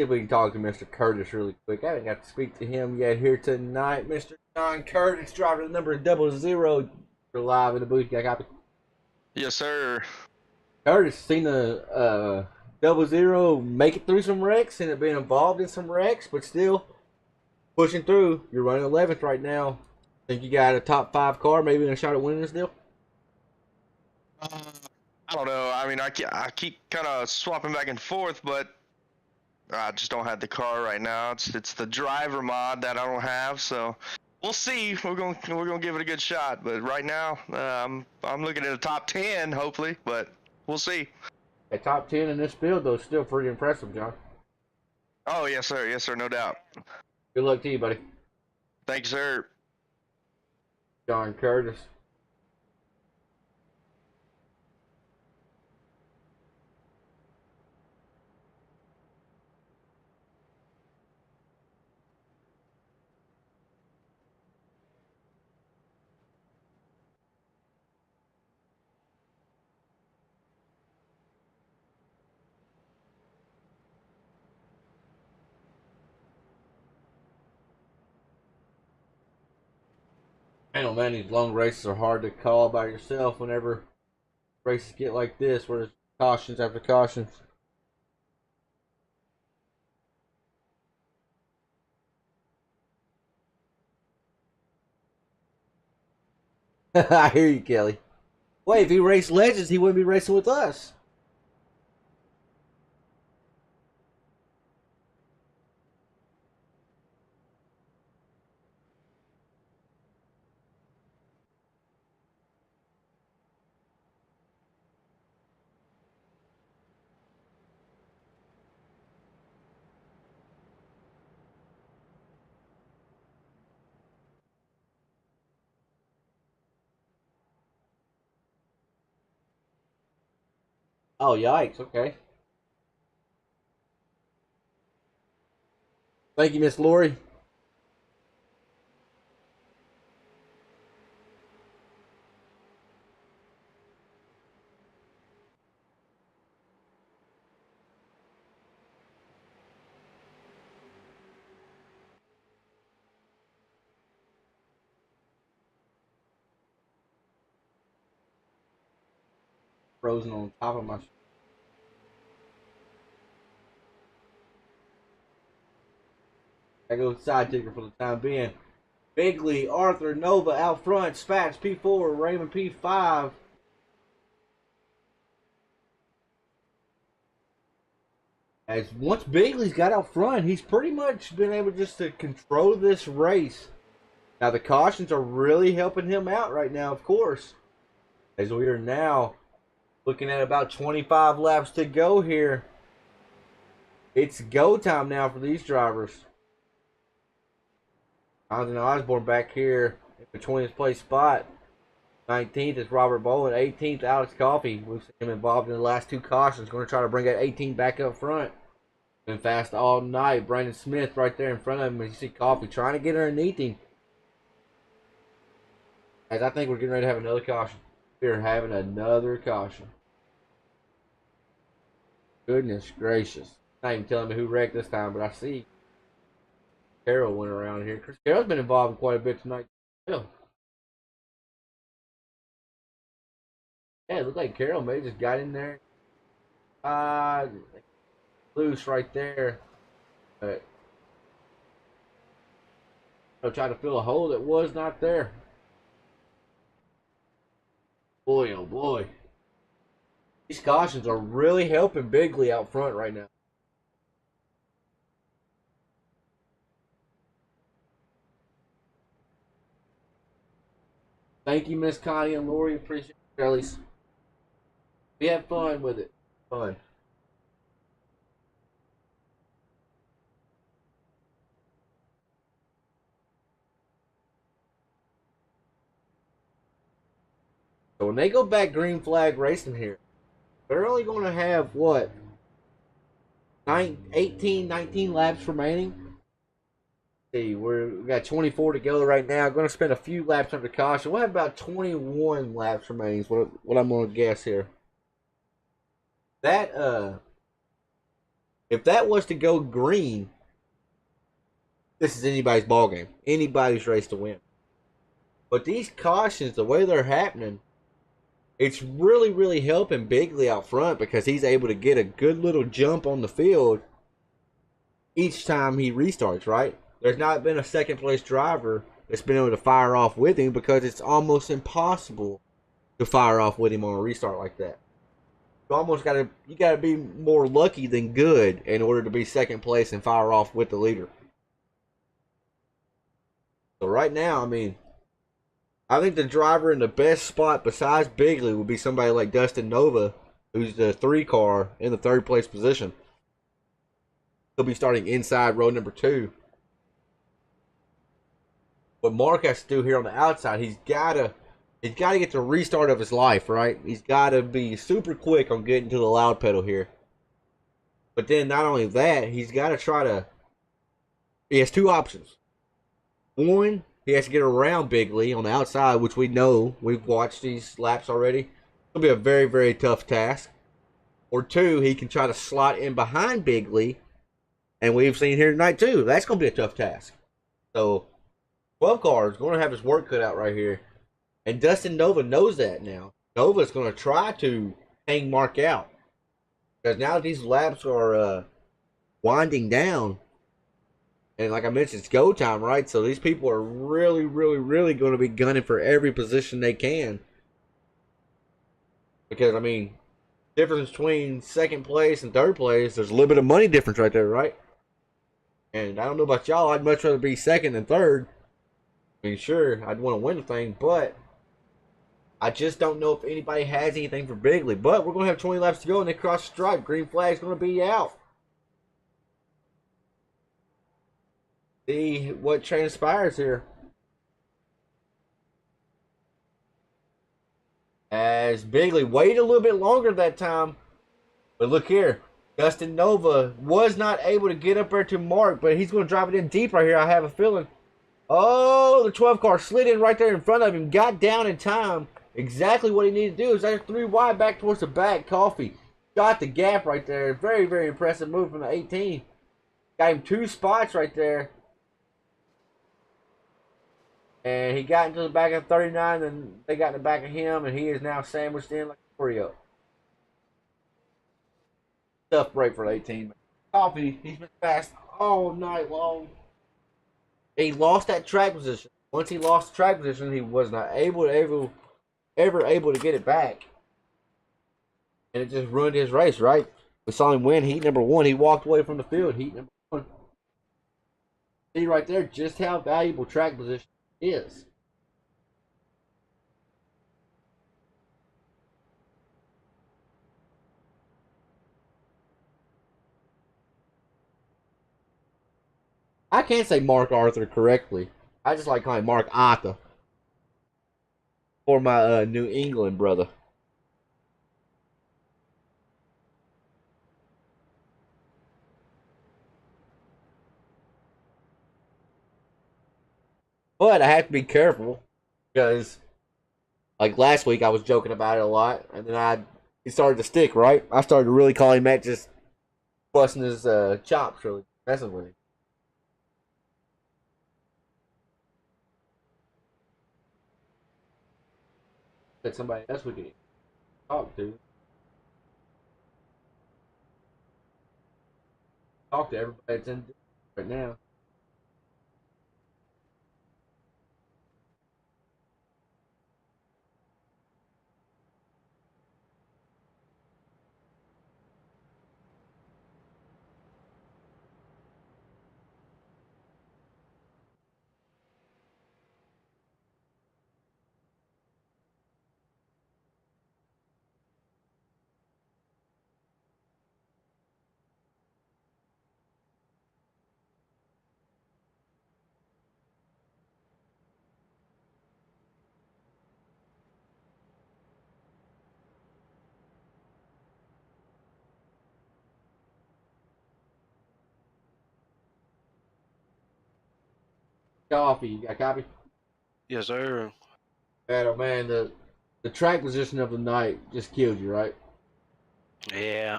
See if we can talk to Mr. Curtis really quick. I haven't got to speak to him yet here tonight. Mr. John Curtis, driver the number 00. You're live in the booth. You got a copy? Yes, sir. Curtis, seen the 00 make it through some wrecks and been involved in some wrecks, but still pushing through. You're running 11th right now. Think you got a top 5 car, maybe in a shot at winning this deal? I don't know. I mean, I keep kind of swapping back and forth, but I just don't have the car right now. It's the driver mod that I don't have, so we'll see. We're gonna give it a good shot, but right now I'm looking at a top 10, hopefully, but we'll see. A top 10 in this field, though, is still pretty impressive, John. Oh yes, sir, no doubt. Good luck to you, buddy. Thank you, sir. John Curtis. I know, man, these long races are hard to call by yourself whenever races get like this, where there's cautions after cautions. I hear you, Kelly. Wait, if he raced Legends, he wouldn't be racing with us. Oh, yikes, okay. Thank you, Miss Lori. Frozen on top of my... I go side ticker for the time being. Bigley, Arthur, Nova out front. Spats P4, Raymond P5. As once Bigley's got out front, he's pretty much been able just to control this race. Now the cautions are really helping him out right now, of course. As we are now looking at about 25 laps to go here. It's go time now for these drivers. Jonathan Osborne back here in the 20th place spot. 19th is Robert Bowen. 18th, Alex Coffey. We've seen him involved in the last 2 cautions. Going to try to bring that 18 back up front. Been fast all night. Brandon Smith right there in front of him. As you see Coffey trying to get underneath him. As I think we're getting ready to have another caution. We're having another caution. Goodness gracious. Not even telling me who wrecked this time, but I see Carroll went around here. Chris Carroll's been involved in quite a bit tonight. Yeah, it looked like Carroll may just got in there. Loose right there. But I'll try to fill a hole that was not there. Boy, oh boy. These cautions are really helping Bigley out front right now. Thank you, Miss Connie and Lori. Appreciate it, Charlies. We have fun with it. Fun. So when they go back green flag racing here, they're only going to have, what, 18, 19 laps remaining? Let's see, we got 24 to go right now. Going to spend a few laps under caution. We'll have about 21 laps remaining is what I'm going to guess here. That If that was to go green, this is anybody's ball game. Anybody's race to win. But these cautions, the way they're happening, it's really, really helping Bigley out front because he's able to get a good little jump on the field each time he restarts, right? There's not been a second place driver that's been able to fire off with him because it's almost impossible to fire off with him on a restart like that. You gotta be more lucky than good in order to be second place and fire off with the leader. So right now, I mean, I think the driver in the best spot besides Bigley would be somebody like Dustin Nova, who's the 3 car in the 3rd place position. He'll be starting inside row number 2. What Mark has to do here on the outside, he's gotta get the restart of his life, right? He's gotta be super quick on getting to the loud pedal here. But then not only that, he has 2 options. One, he has to get around Bigley on the outside, which we know. We've watched these laps already. It'll be a very, very tough task. Or 2, he can try to slot in behind Bigley. And we've seen here tonight, too. That's going to be a tough task. So, 12 car is going to have his work cut out right here. And Dustin Nova knows that now. Nova's going to try to hang Mark out. Because now these laps are winding down. And like I mentioned, it's go time, right? So these people are really, really, really going to be gunning for every position they can. Because, I mean, difference between 2nd place and 3rd place, there's a little bit of money difference right there, right? And I don't know about y'all, I'd much rather be 2nd than 3rd. I mean, sure, I'd want to win the thing, but I just don't know if anybody has anything for Bigley. But we're going to have 20 laps to go, and they cross the stripe. Green flag's going to be out. See what transpires here. As Bigley waited a little bit longer that time. But look here. Dustin Nova was not able to get up there to Mark, but he's going to drive it in deep right here, I have a feeling. Oh, the 12 car slid in right there in front of him, got down in time. Exactly what he needed to do is that 3 wide back towards the back. Coffee got the gap right there. Very, very impressive move from the 18. Got him 2 spots right there. And he got into the back of 39, and they got in the back of him, and he is now sandwiched in like a Oreo. Tough break for the 18. Coffee, he's been fast all night long. He lost that track position. Once he lost the track position, he was not ever able to get it back. And it just ruined his race, right? We saw him win heat number 1. He walked away from the field, heat number 1. See right there just how valuable track position is. I can't say Mark Arthur correctly. I just like calling Mark Arthur. For my New England brother. But I have to be careful because, like last week, I was joking about it a lot, and then it started to stick. Right, I started to really call him Matt, just busting his chops, really messing with him. That somebody else we could talk to. Talk to everybody that's in right now. Coffee, you got a copy? Yes, sir. Man, oh man, the track position of the night just killed you, right? Yeah.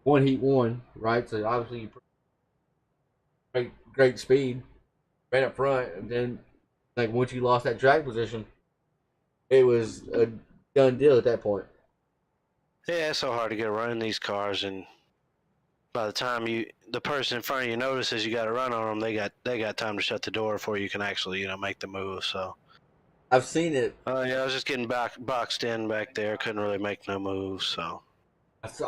one heat one, right? So obviously you great speed right up front, and then like once you lost that drag position, it was a done deal at that point. Yeah, it's so hard to get running these cars, and by the time the person in front of you notices you got to run on them, they got time to shut the door before you can actually make the move. So I've seen it. yeah, I was just getting boxed in back there. Couldn't really make no moves. So I've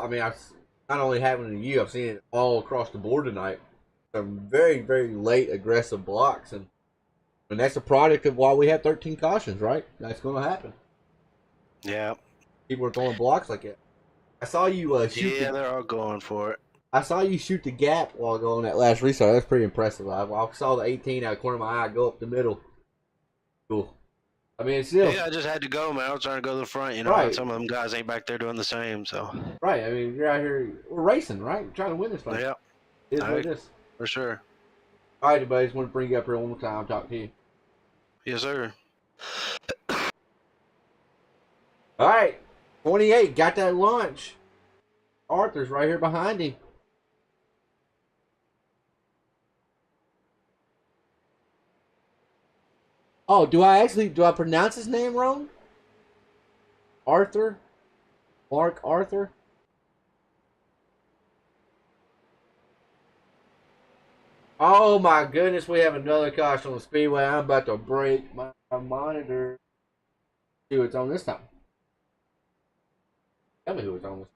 not only happened to you, I've seen it all across the board tonight. Some very, very late aggressive blocks, and that's a product of why we have 13 cautions, right? That's going to happen. yeah, People are throwing blocks like that. I saw you shoot. yeah, they're all going for it. I saw you shoot the gap while going that last restart. That's pretty impressive. I saw the 18 out of the corner of my eye go up the middle. Cool. I mean, it's still. Yeah, I just had to go, man. I was trying to go to the front, Right. And some of them guys ain't back there doing the same, so. Right. I mean, you're out here. We're racing, right? We're trying to win this fight. Yeah. It is what it is. For sure. All right, buddies. Want to bring you up here one more time. Talk to you. Yes, sir. All right. 28 got that launch. Arthur's right here behind him. Oh, do I pronounce his name wrong? Arthur? Mark Arthur? Oh my goodness, we have another caution on the speedway. I'm about to break my monitor. See who it's on this time. Tell me who it's on this time.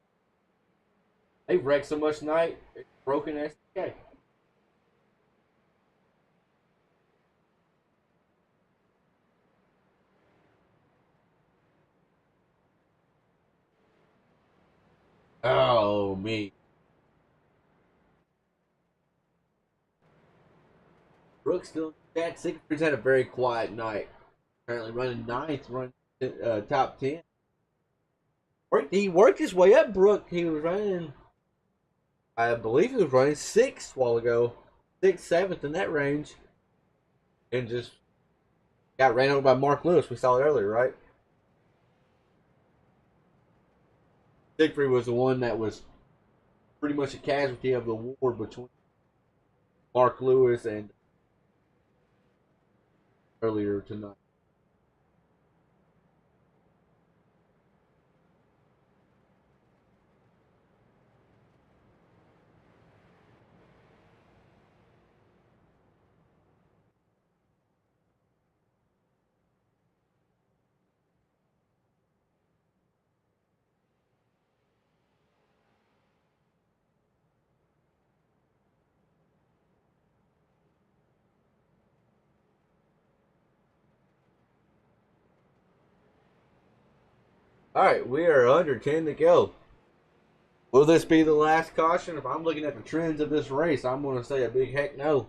They've wrecked so much tonight, it's broken SDK. Oh, me. Brooks still that Siegfried's had a very quiet night. Apparently running ninth, running top 10. He worked his way up, Brooke. He was running, I believe he was running 6th a while ago. 6th, 7th in that range. And just got ran over by Mark Lewis. We saw it earlier, right? Siegfried was the one that was pretty much a casualty of the war between Mark Lewis and earlier tonight. Alright, we are under 10 to go. Will this be the last caution? If I'm looking at the trends of this race, I'm going to say a big heck no.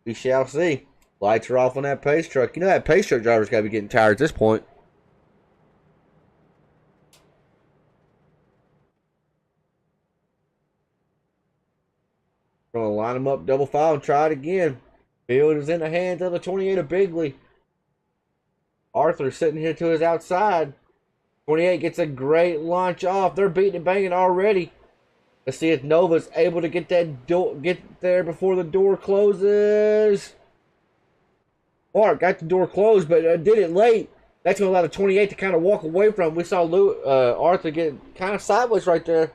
We shall see. Lights are off on that pace truck. You know that pace truck driver's got to be getting tired at this point. Going to line them up double file and try it again. Field is in the hands of the 28 of Bigley. Arthur sitting here to his outside. 28 gets a great launch off. They're beating and banging already. Let's see if Nova's able to get there before the door closes. Mark got the door closed, but did it late. That's going to allow the 28 to kind of walk away from him. We saw Arthur get kind of sideways right there.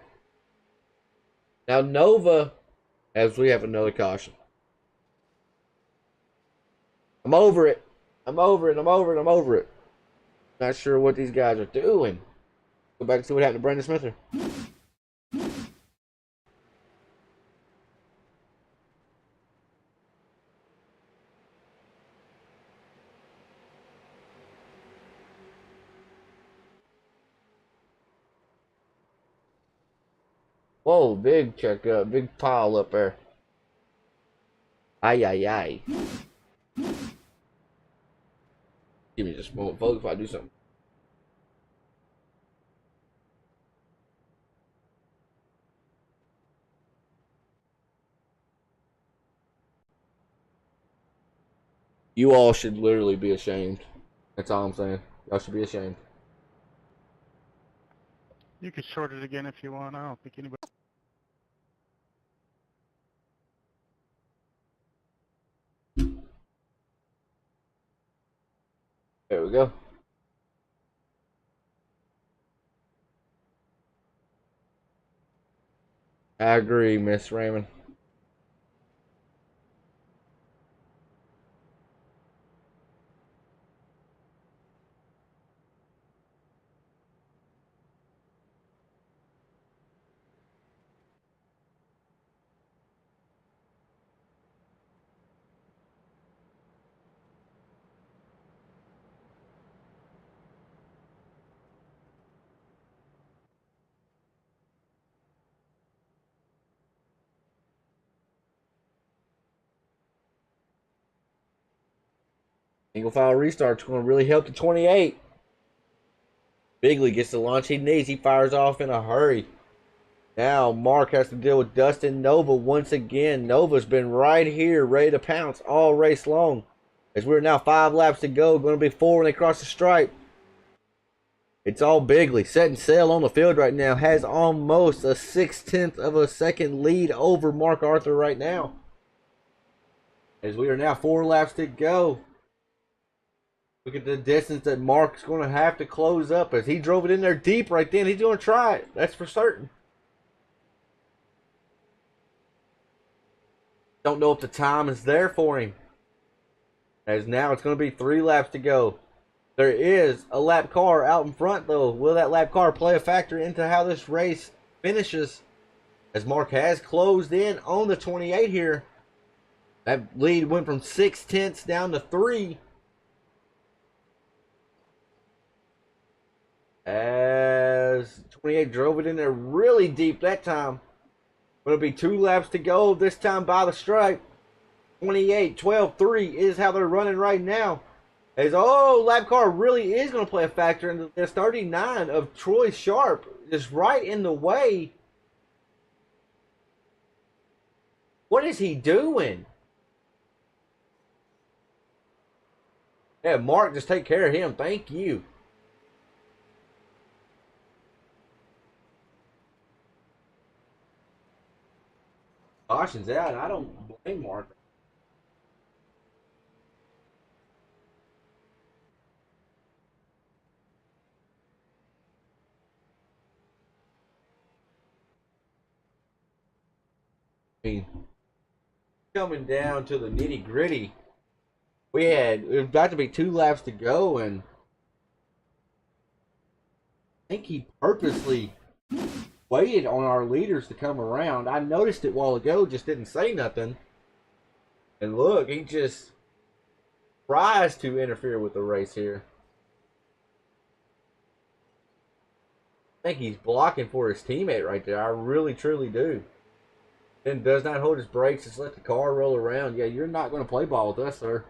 Now Nova, as we have another caution. I'm over it. I'm over it. Not sure what these guys are doing. Go back and see what happened to Brandon Smither. Whoa, big checkup, big pile up there. Ay. Give me just a moment, folks, if I do something. You all should literally be ashamed. That's all I'm saying. Y'all should be ashamed. You could short it again if you want. I don't think anybody. There we go. I agree, Miss Raymond. Single file restart's going to really help the 28. Bigley gets the launch he needs. He fires off in a hurry. Now Mark has to deal with Dustin Nova once again. Nova's been right here, ready to pounce all race long. As we're now 5 laps to go, going to be 4 when they cross the stripe. It's all Bigley, setting sail on the field right now. Has almost a 6/10 of a second lead over Mark Arthur right now. As we are now 4 laps to go. Look at the distance that Mark's going to have to close up. As he drove it in there deep right then, he's going to try it. That's for certain. Don't know if the time is there for him. As now it's going to be 3 laps to go. There is a lap car out in front, though. Will that lap car play a factor into how this race finishes? As Mark has closed in on the 28 here. That lead went from 6/10 down to 3. As 28 drove it in there really deep that time. It'll be 2 laps to go, this time by the stripe. 28, 12, 3 is how they're running right now. As, lap car really is going to play a factor into this. 39 of Troy Sharp is right in the way. What is he doing? Yeah, Mark, just take care of him. Thank you. Caution's out. I don't blame Mark. I mean, coming down to the nitty gritty, it was about to be 2 laps to go, and I think he purposely waited on our leaders to come around. I noticed it a while ago, just didn't say nothing. And look, he just tries to interfere with the race here. I think he's blocking for his teammate right there. I really, truly do. Then does not hold his brakes, just let the car roll around. Yeah, you're not going to play ball with us, sir.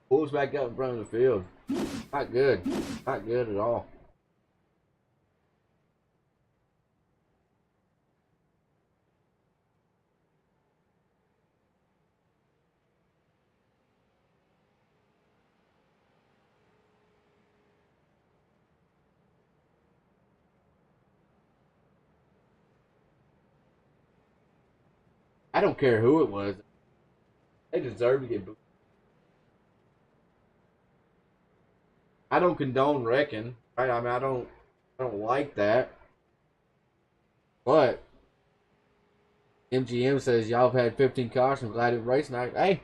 Pulls back up in front of the field. Not good. Not good at all. I don't care who it was. They deserve to get booed. I don't condone wrecking. Right? I mean, I don't like that. But MGM says y'all have had 15 cautions. Glad it race night. Hey,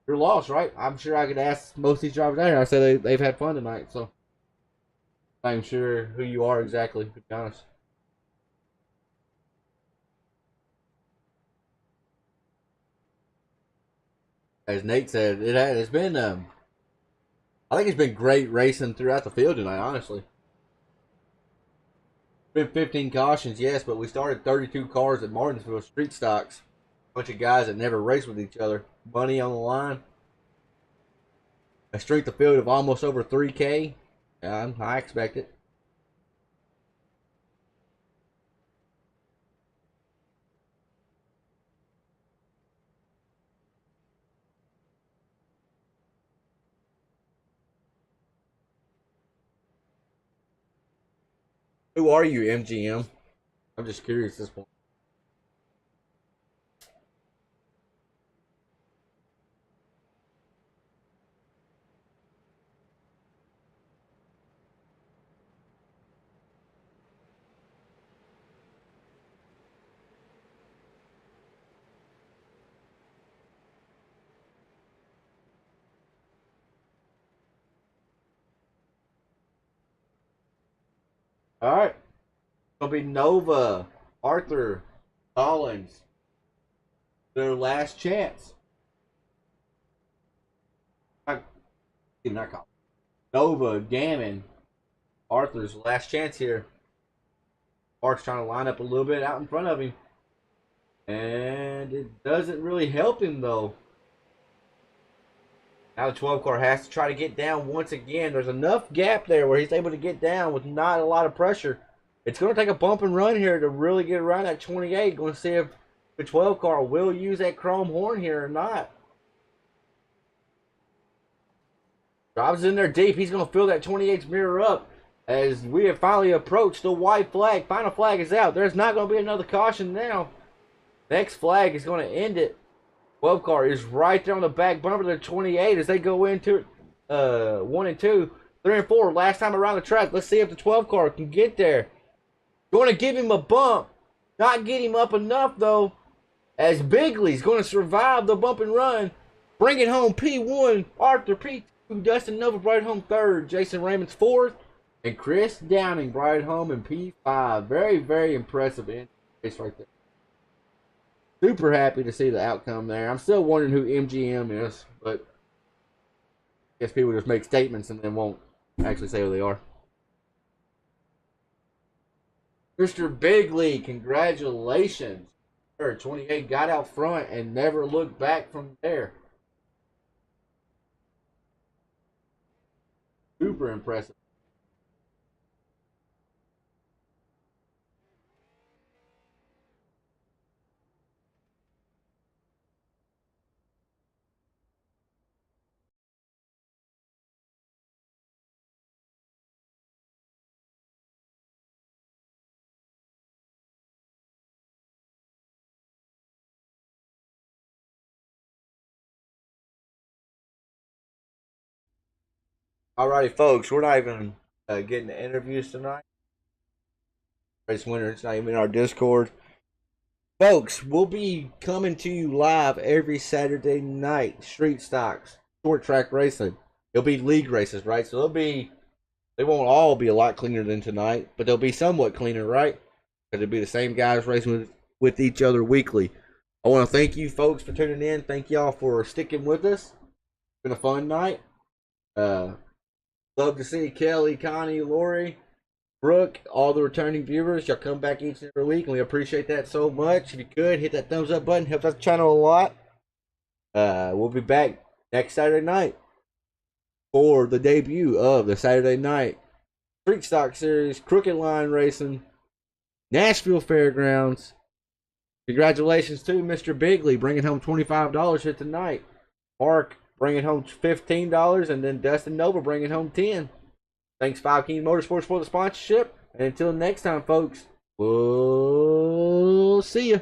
you're lost, right? I'm sure I could ask most of these drivers out here. I said they've had fun tonight, so I'm sure who you are exactly. To be honest. As Nate said, it's been I think it's been great racing throughout the field tonight, honestly. Been 15 cautions, yes, but we started 32 cars at Martinsville street stocks. Bunch of guys that never raced with each other. Money on the line. A strength of field of almost over 3K. I expect it. Who are you, MGM? I'm just curious at this point. All right. It'll be Nova, Arthur, Collins. Their last chance. Not Collins. Nova, Gammon, Arthur's last chance here. Mark's trying to line up a little bit out in front of him. And it doesn't really help him, though. Now the 12 car has to try to get down once again. There's enough gap there where he's able to get down with not a lot of pressure. It's going to take a bump and run here to really get around that 28. Going to see if the 12 car will use that chrome horn here or not. Drives in there deep. He's going to fill that 28's mirror up as we have finally approached the white flag. Final flag is out. There's not going to be another caution now. Next flag is going to end it. 12 car is right there on the back bumper of the 28 as they go into 1 and 2, 3 and 4. Last time around the track. Let's see if the 12 car can get there. Going to give him a bump. Not get him up enough, though, as Bigley's going to survive the bump and run. Bring it home, P1. Arthur, P2. Dustin Nova brought it home 3rd. Jason Raymond's 4th. And Chris Downing brought it home in P5. Very, very impressive race right there. Super happy to see the outcome there. I'm still wondering who MGM is, but I guess people just make statements and then won't actually say who they are. Mr. Bigley, congratulations. 28 got out front and never looked back from there. Super impressive. Alrighty, folks, we're not even getting the interviews tonight. Race winner, it's not even in our Discord. Folks, we'll be coming to you live every Saturday night. Street stocks, short track racing. It'll be league races, right? So they won't all be a lot cleaner than tonight, but they'll be somewhat cleaner, right? Because it'll be the same guys racing with each other weekly. I want to thank you folks for tuning in. Thank y'all for sticking with us. It's been a fun night. Love to see Kelly, Connie, Lori, Brooke, all the returning viewers. Y'all come back each and every week, and we appreciate that so much. If you could, hit that thumbs up button. Helps out the channel a lot. We'll be back next Saturday night for the debut of the Saturday Night Street Stock Series, Crooked Line Racing, Nashville Fairgrounds. Congratulations to Mr. Bigley, bringing home $25 here tonight. Mark bringing home $15, and then Dustin Nova bringing home $10. Thanks 5 King Motorsports for the sponsorship. And until next time, folks, we'll see you.